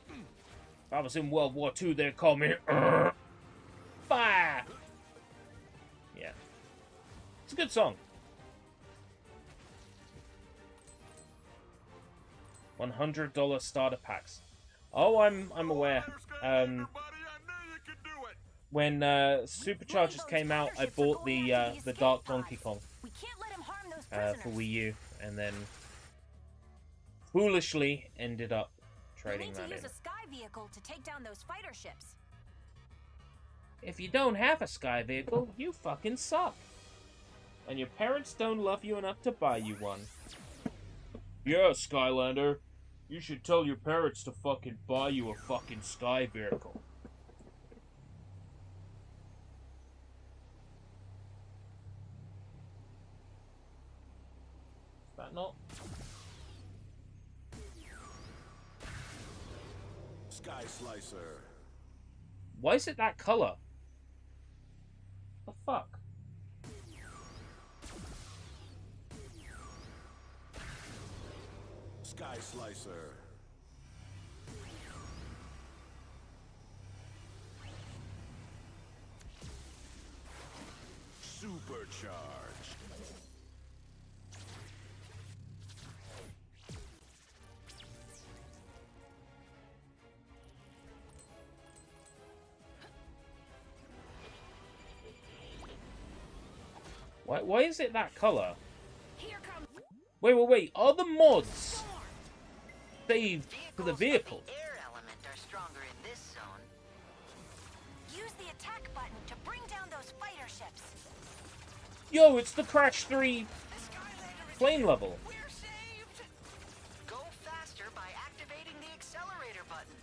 If I was in World War II, they'd call me Fire! Yeah. It's a good song. $100 starter packs. Oh, I'm aware. When Superchargers came out, I bought the Dark Donkey Kong We can't let him harm those prisoners. for Wii U, and then foolishly ended up We trading need to that in. use a sky vehicle to take down those fighter ships. If you don't have a sky vehicle, you fucking suck. And your parents don't love you enough to buy you one. Yeah, Skylander. You should tell your parents to fucking buy you a fucking sky vehicle. Is that not? Sky Slicer. Why is it that color? The fuck? Sky Slicer. Supercharged. Why is it that color? Here comes Wait. Are the mods saved for the Vehicles vehicle? with the air element are stronger in this zone. use the attack button to bring down those fighter ships. Yo, it's the Crash 3 The Skylander is plane here. level. We're saved. Go faster by activating the accelerator button.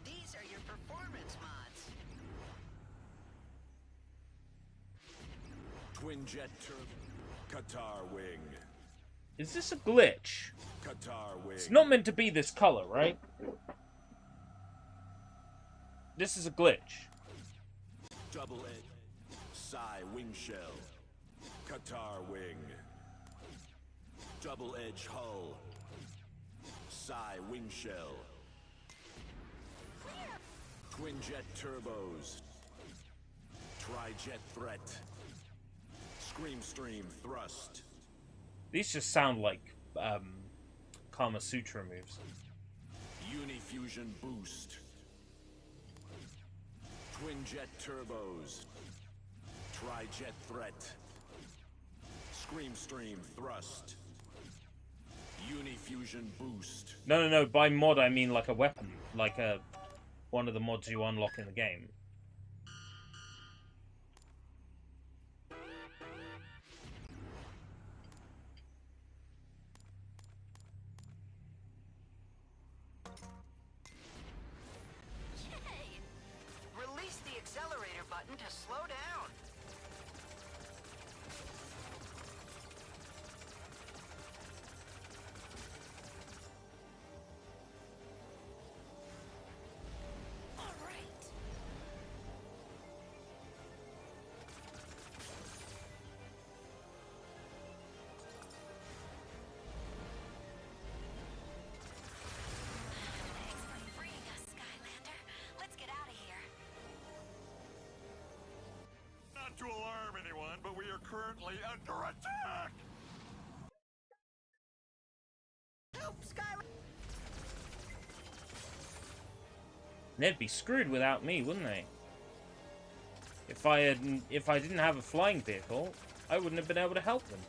These are your performance mods. Twin Jet Turbo. Qatar Wing. Is this a glitch? It's not meant to be this color, right? This is a glitch. Double edge. Psi wing shell. Qatar wing. Double edge hull. Psi wing shell. Twin jet turbos. Tri-jet threat. Scream stream thrust. These just sound like Kama Sutra moves. Unifusion boost. Twin jet turbos. Tri-jet threat. Scream stream thrust. Unifusion boost. No. By mod, I mean like a weapon, like one of the mods you unlock in the game. Yay! Release the accelerator button to slow down. Not to alarm anyone, but we are currently under attack! Help, Skylanders! They'd be screwed without me, wouldn't they? If I didn't have a flying vehicle, I wouldn't have been able to help them.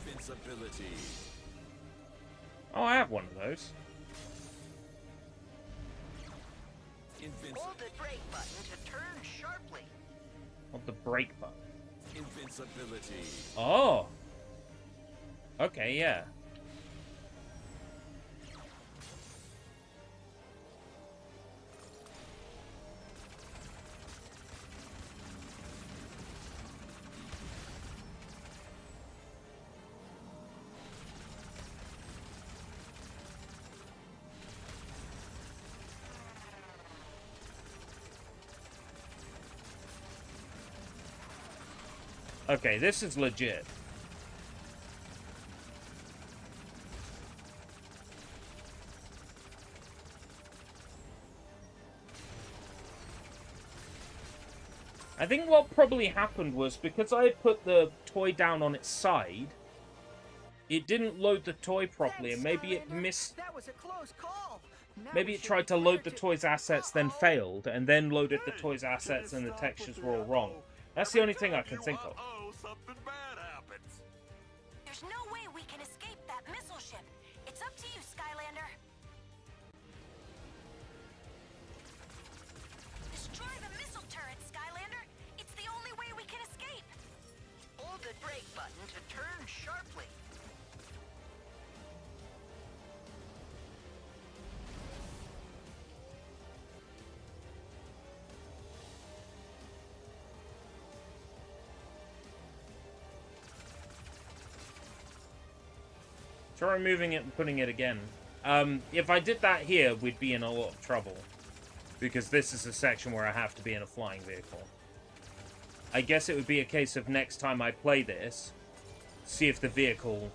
Invincibility. Oh, I have one of those. Hold the brake button to turn sharply. Hold the brake button. Invincibility. Oh! Okay, yeah. Okay, this is legit. I think what probably happened was because I had put the toy down on its side, it didn't load the toy properly, and maybe it missed... That was a close call. Maybe it tried to load the toy's assets, then failed, and then loaded the toy's assets and the textures were all wrong. That's the only thing I can think of. Something bad happens. There's no way we can escape that missile ship. It's up to you, Skylander. Destroy the missile turret, Skylander. It's the only way we can escape. Hold the brake button to turn sharply. Try removing it and putting it again. If I did that here, we'd be in a lot of trouble. Because this is a section where I have to be in a flying vehicle. I guess it would be a case of next time I play this, see if the vehicle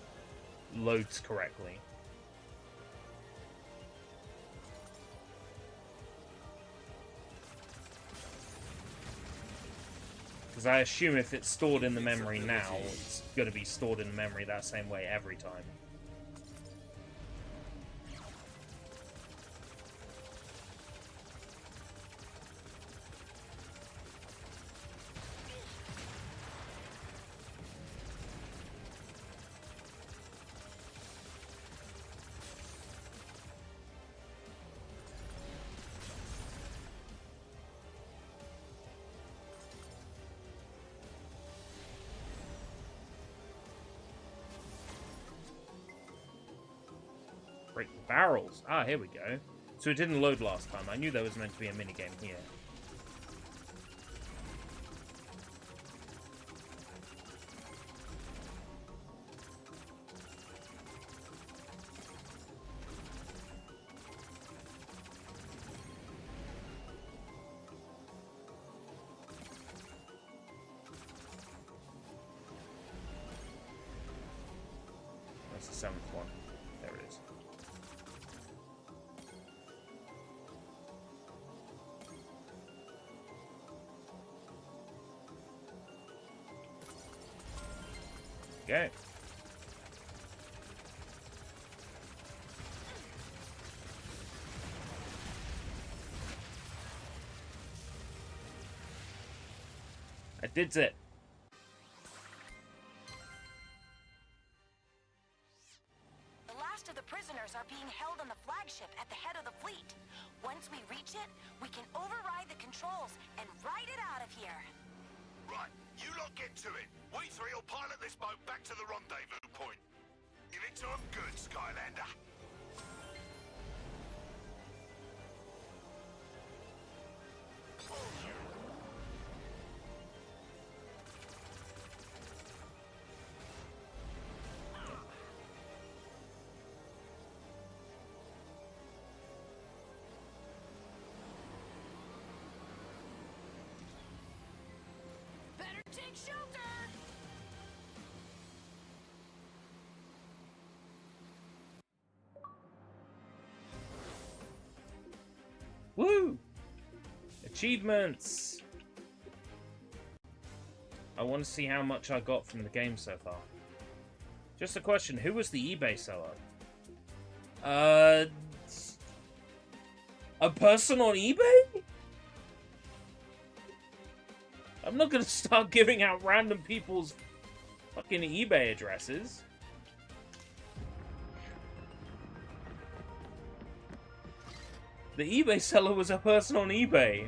loads correctly. Because I assume if it's stored in the memory now, it's going to be stored in the memory that same way every time. Break the barrels. Ah, here we go. So it didn't load last time. I knew there was meant to be a minigame here. That's the 7th one. There it is. Okay. I did it. The last of the prisoners are being held on the flagship at the head of the fleet. Once we reach it, we can override the controls and ride it out of here. Right, you lot get to it. We three will pilot this boat back to the rendezvous point. Give it to 'em good, Skylander. Better take shelter! Woo! Achievements! I want to see how much I got from the game so far. Just a question, who was the eBay seller? A person on eBay? I'm not gonna start giving out random people's fucking eBay addresses. The eBay seller was a person on eBay.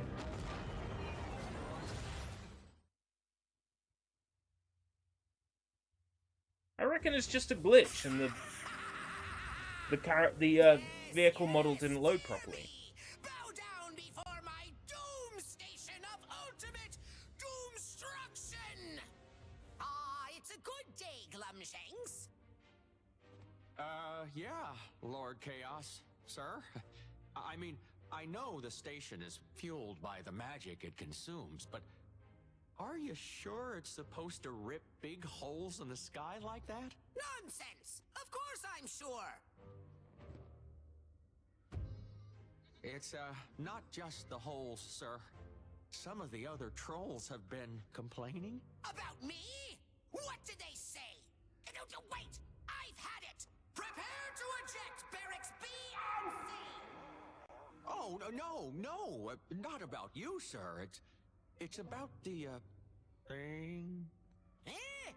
I reckon it's just a glitch, and the vehicle model didn't load properly. Bow down before my doom station of ultimate doomstruction! Ah, it's a good day, Glumshanks. Yeah, Lord Chaos, sir. I mean, I know the station is fueled by the magic it consumes, but are you sure it's supposed to rip big holes in the sky like that? Nonsense! Of course I'm sure! It's, not just the holes, sir. Some of the other trolls have been complaining. About me? What did they say? No, wait! I've had it! Prepare to eject barracks B and C! Oh, no, not about you, sir. It's about the, thing. Eh?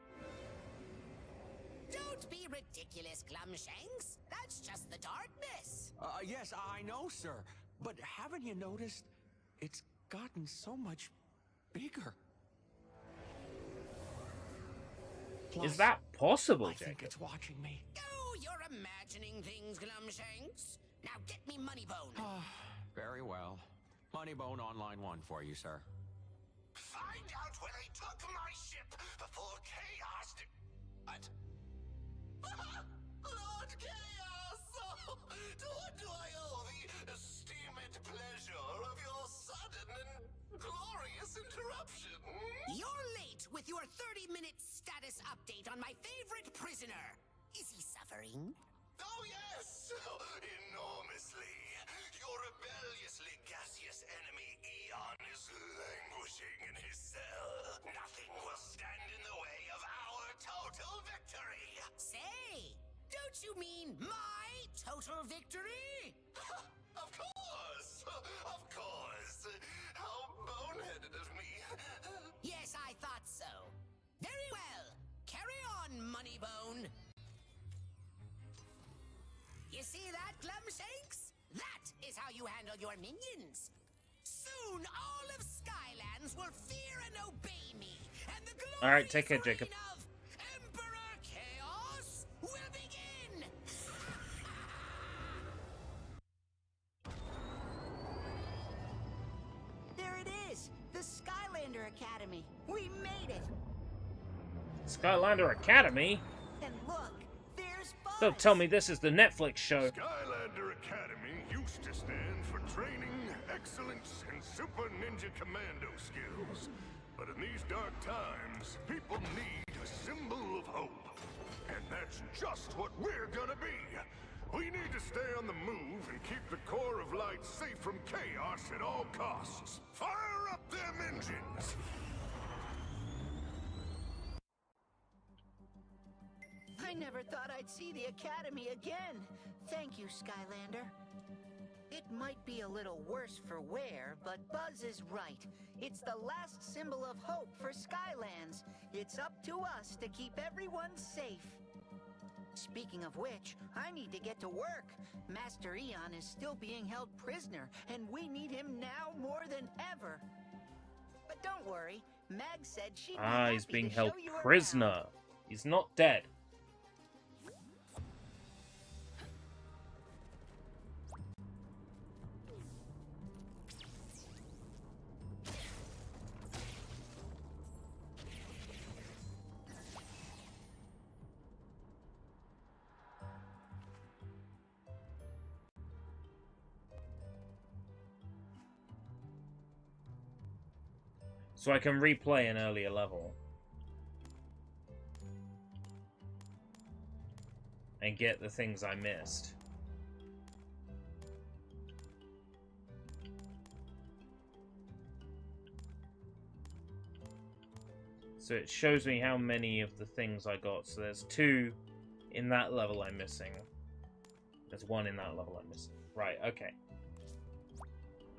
Don't be ridiculous, Glumshanks. That's just the darkness. Yes, I know, sir. But haven't you noticed? It's gotten so much bigger. Is that possible, I Jacob? think it's watching me. Oh, you're imagining things, Glumshanks. Now get me Moneybone. Very well. Moneybone Online 1 for you, sir. Find out where they took my ship before Chaos did... What? Lord Chaos! Oh, to what do I owe the esteemed pleasure of your sudden and glorious interruption? You're late with your 30-minute status update on my favorite prisoner. Is he suffering? Oh, yes! Enormously. Your rebelliously gaseous enemy, Eon, is languishing in his cell. Nothing will stand in the way of our total victory! Say, don't you mean my total victory? Of course! Of course! How boneheaded of me! Yes, I thought so. Very well. Carry on, Moneybone. You see that, Glumshanks? That is how you handle your minions. Soon all of Skylands will fear and obey me, and the glorious Alright, take care, Jacob. reign of Emperor Chaos will begin! Skylander Academy. We made it. Skylander Academy? And look, there's Buzz. Don't tell me this is the Netflix show. Skylander Academy used to stand for training, excellence, and super ninja commando skills. But in these dark times, people need a symbol of hope. And that's just what we're gonna be. We need to stay on the move and keep the core of light safe from chaos at all costs. Fire up them engines! I never thought I'd see the Academy again. Thank you, Skylander. It might be a little worse for wear, but Buzz is right. It's the last symbol of hope for Skylands. It's up to us to keep everyone safe. Speaking of which, I need to get to work. Master Eon is still being held prisoner, and we need him now more than ever. But don't worry, Mag said she'd be happy He's being to held show you prisoner. around. He's not dead. So I can replay an earlier level. And get the things I missed. So it shows me how many of the things I got. So there's 2 in that level I'm missing. There's 1 in that level I'm missing. Right, okay.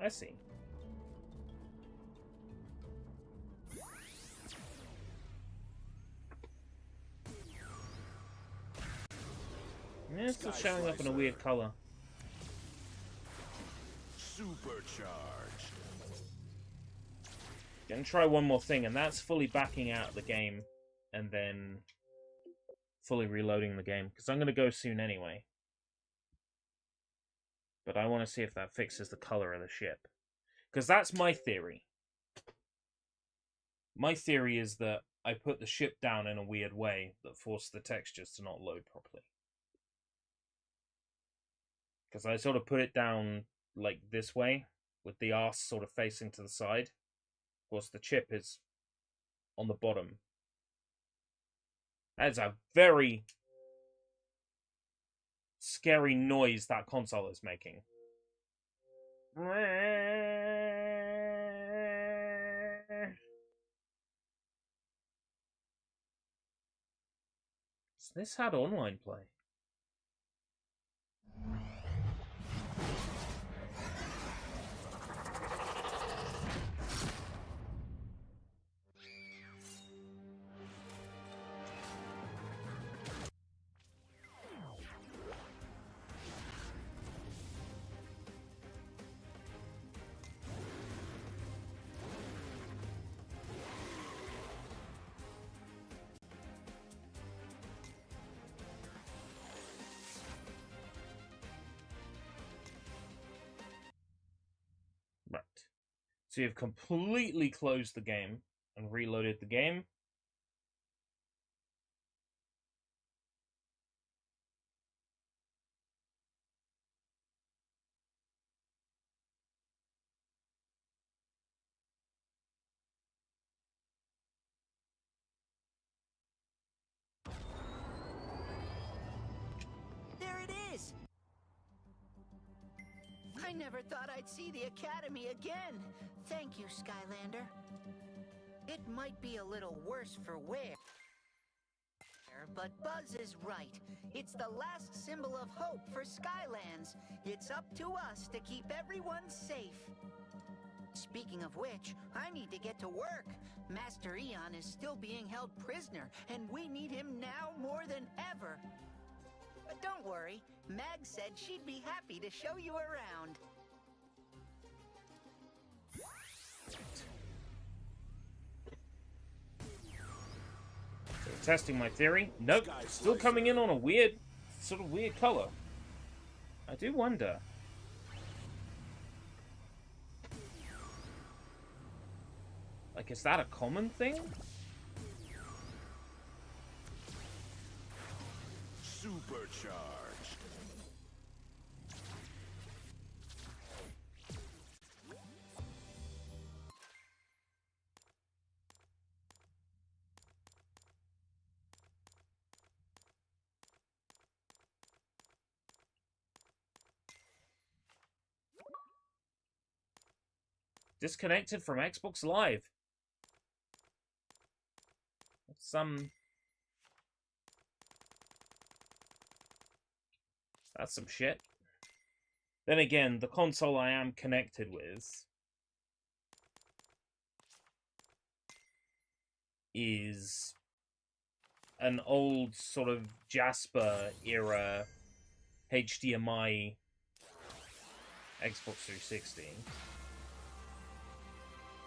I see. Yeah, it's still showing up in a weird color. Supercharged. Gonna try one more thing, and that's fully backing out the game and then fully reloading the game, because I'm gonna go soon anyway. But I want to see if that fixes the color of the ship, because that's my theory. My theory is that I put the ship down in a weird way that forced the textures to not load properly. Because I sort of put it down like this way, with the arse sort of facing to the side. Of course, the chip is on the bottom. That is a very scary noise that console is making. This had online play. Right. So you've completely closed the game and reloaded the game. There it is! I never thought I'd see the Academy again. Thank you, Skylander. It might be a little worse for wear, but Buzz is right. It's the last symbol of hope for Skylands. It's up to us to keep everyone safe. Speaking of which, I need to get to work. Master Eon is still being held prisoner, and we need him now more than ever. But don't worry, Mag said she'd be happy to show you around. So testing my theory. Nope, still coming in on a weird, sort of weird color. I do wonder. I Like, is that a common thing? Supercharged. Disconnected from Xbox Live. That's some shit. Then again, the console I am connected with is an old sort of Jasper era HDMI Xbox 360.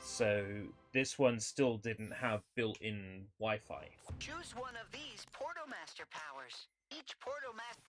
So this one still didn't have built-in Wi-Fi. Choose one of these Portomaster powers. Each Portomaster...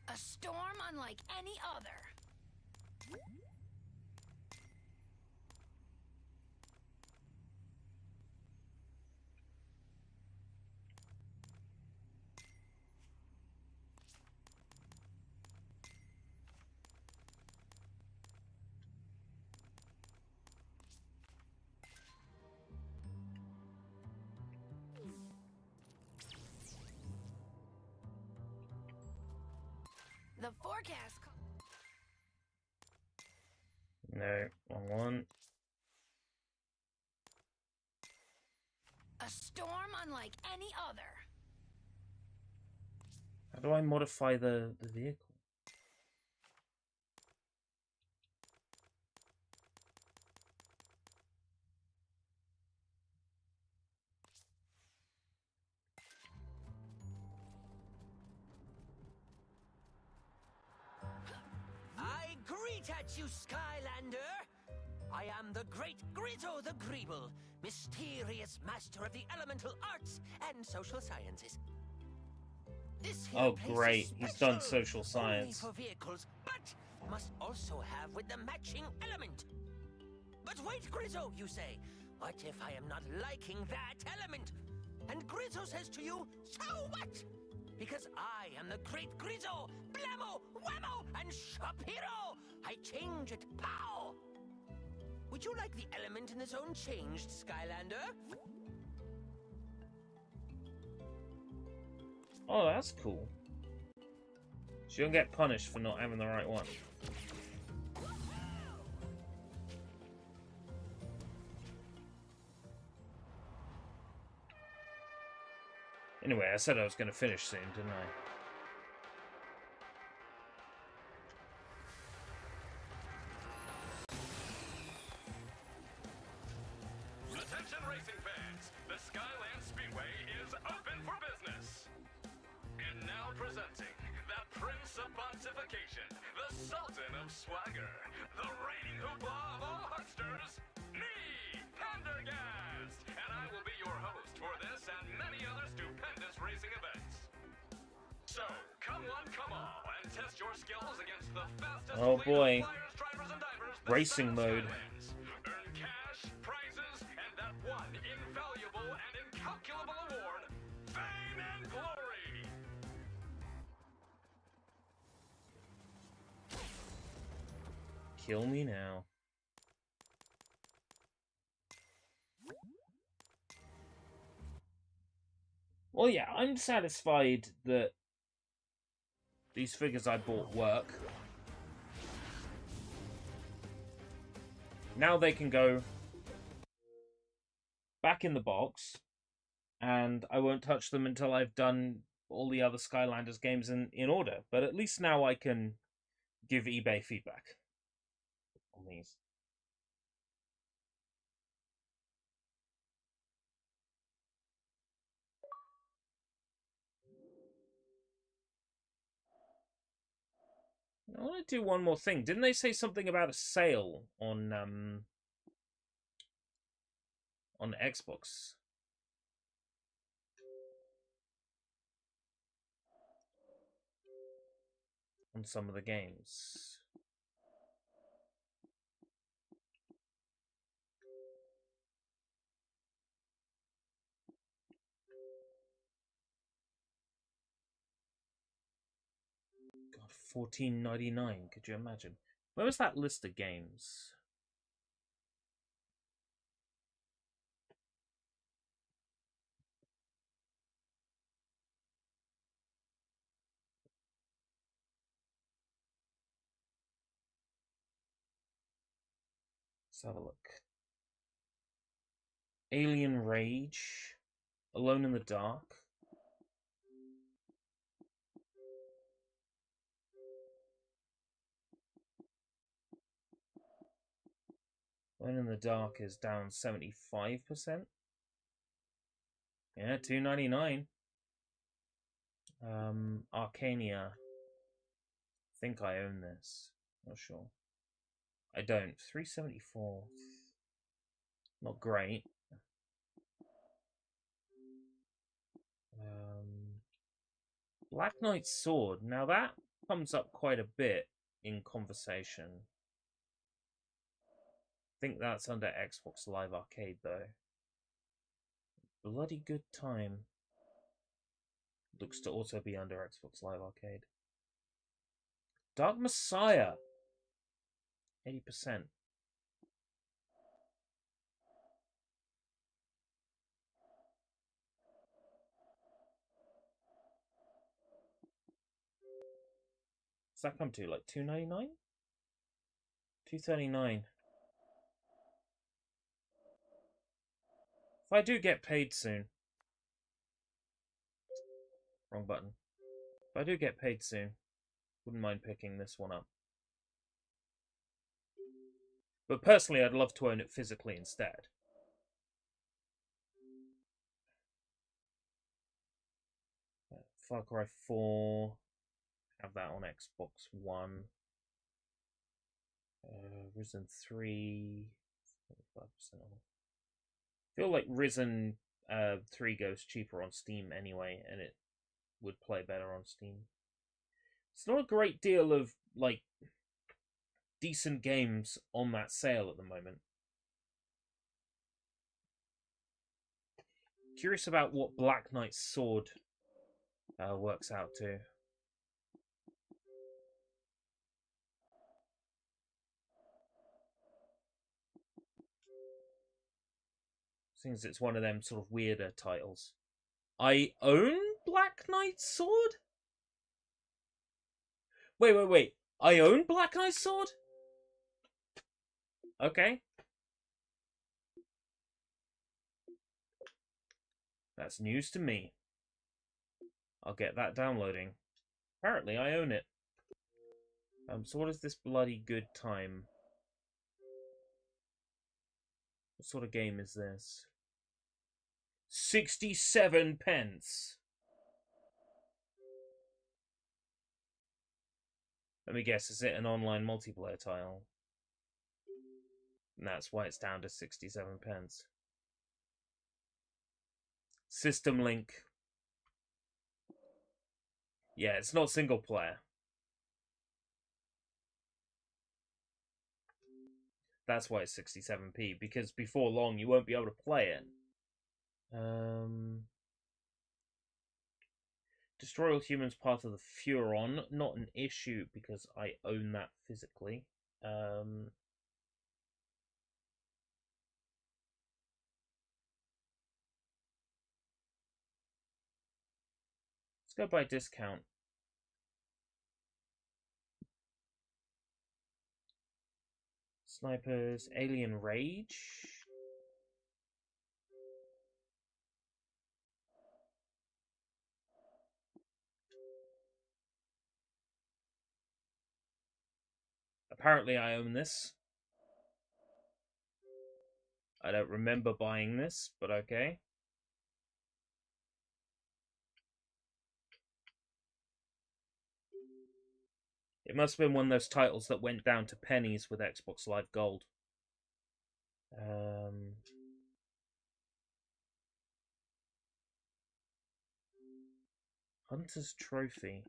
A storm unlike any other. The forecast. No, wrong one. A storm unlike any other. How do I modify the vehicle? I greet at you, Skylander! I am the great Grizzo the Greeble, mysterious master of the elemental arts and social sciences. This here Oh, place great. is He's done special, social science. only for vehicles, but must also have with the matching element. But wait, Grizzo, you say. What if I am not liking that element? And Grizzo says to you, so what? Because I am the great Grizzo, Blammo, Whammo, and Shapiro! I change it, pow! Would you like the element in the zone changed, Skylander? Oh, that's cool. She'll get punished for not having the right one. Anyway, I said I was going to finish soon, didn't I? Attention racing fans! The Skyland Speedway is open for business! And now presenting the Prince of Pontification, the Sultan of Swagger, the reigning hoopla of all hucksters, me, Pendergast! And I will be your host for this and many other stupendous racing events. So, come one, come all, and test your skills against the fastest Oh fleet boy. of flyers, drivers, and divers that Racing span mode. Skylands. Earn cash, prizes, and that one invaluable and incalculable award, fame and glory! Kill me now. Well, yeah, I'm satisfied that these figures I bought work. Now they can go back in the box, and I won't touch them until I've done all the other Skylanders games in order. But at least now I can give eBay feedback on these. I want to do one more thing. Didn't they say something about a sale on Xbox? On some of the games. God, $14.99. Could you imagine? Where was that list of games? Let's have a look. Alien Rage. Alone in the Dark. Alone in the Dark is down 75%. Yeah, $2.99. Arcania. I think I own this. Not sure. I don't. $3.74. Not great. Black Knight's Sword. Now that comes up quite a bit in conversation. I think that's under Xbox Live Arcade though. Bloody Good Time. Looks to also be under Xbox Live Arcade. Dark Messiah. 80%. What's that come to? Like $2.99? $2.39. If I do get paid soon. Wrong button. If I do get paid soon, wouldn't mind picking this one up. But personally, I'd love to own it physically instead. Far Cry 4. Have that on Xbox One. Risen 3. 25% off. I feel like Risen 3 goes cheaper on Steam anyway, and it would play better on Steam. It's not a great deal of, like, decent games on that sale at the moment. Curious about what Black Knight's Sword works out to. Seems it's one of them sort of weirder titles. I own Black Knight's Sword? Wait. I own Black Knight's Sword? Okay. That's news to me. I'll get that downloading. Apparently, I own it. So what is this Bloody Good Time? What sort of game is this? 67 pence. Let me guess, is it an online multiplayer title? And that's why it's down to 67 pence. System link. Yeah, it's not single player. That's why it's 67p, because before long you won't be able to play it. Destroy all humans part of the Furon. Not an issue because I own that physically. Let's go by discount. It's Snipers, Alien Rage. Apparently I own this. I don't remember buying this, but okay. It must have been one of those titles that went down to pennies with Xbox Live Gold. Hunter's Trophy.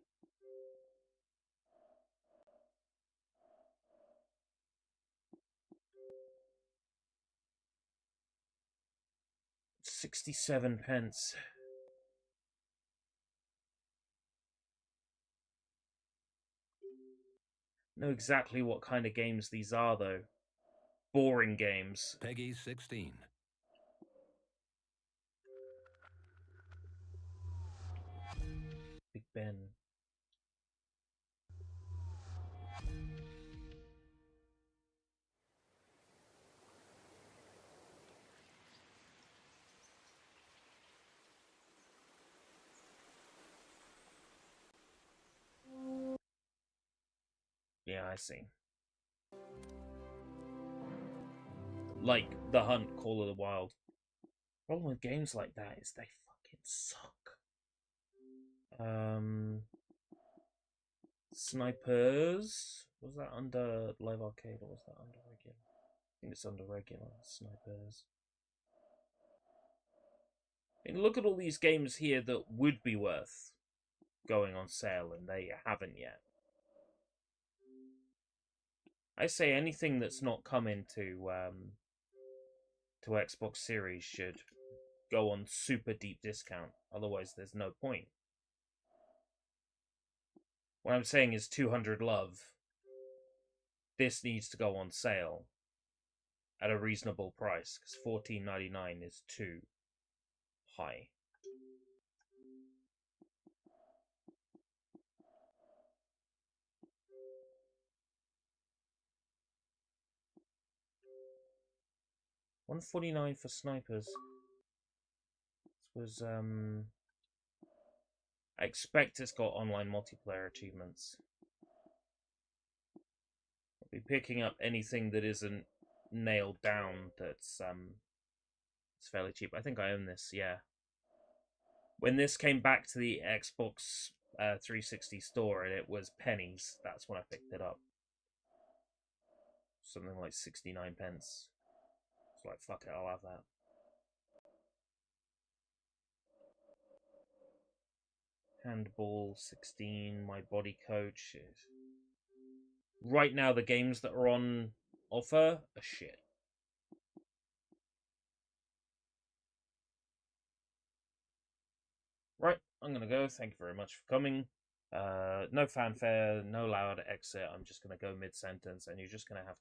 £0.67. Know exactly what kind of games these are, though. Boring games. Peggy 16. Big Ben. Yeah, I see. Like The Hunt, Call of the Wild. Problem with games like that is they fucking suck. Snipers. Was that under Live Arcade or was that under regular? I think it's under regular. Snipers. I mean, look at all these games here that would be worth going on sale and they haven't yet. I say anything that's not coming to Xbox Series should go on super deep discount. Otherwise, there's no point. What I'm saying is 200 Love. This needs to go on sale at a reasonable price because $14.99 is too high. $149 for Snipers. This was I expect it's got online multiplayer achievements. I'll be picking up anything that isn't nailed down that's it's fairly cheap. I think I own this, yeah. When this came back to the Xbox 360 store and it was pennies, that's when I picked it up. Something like 69 pence. It's like, fuck it, I'll have that. Handball 16, My Body Coach. Right now, the games that are on offer are shit. Right, I'm gonna go. Thank you very much for coming. No fanfare, no loud exit. I'm just gonna go mid-sentence, and you're just gonna have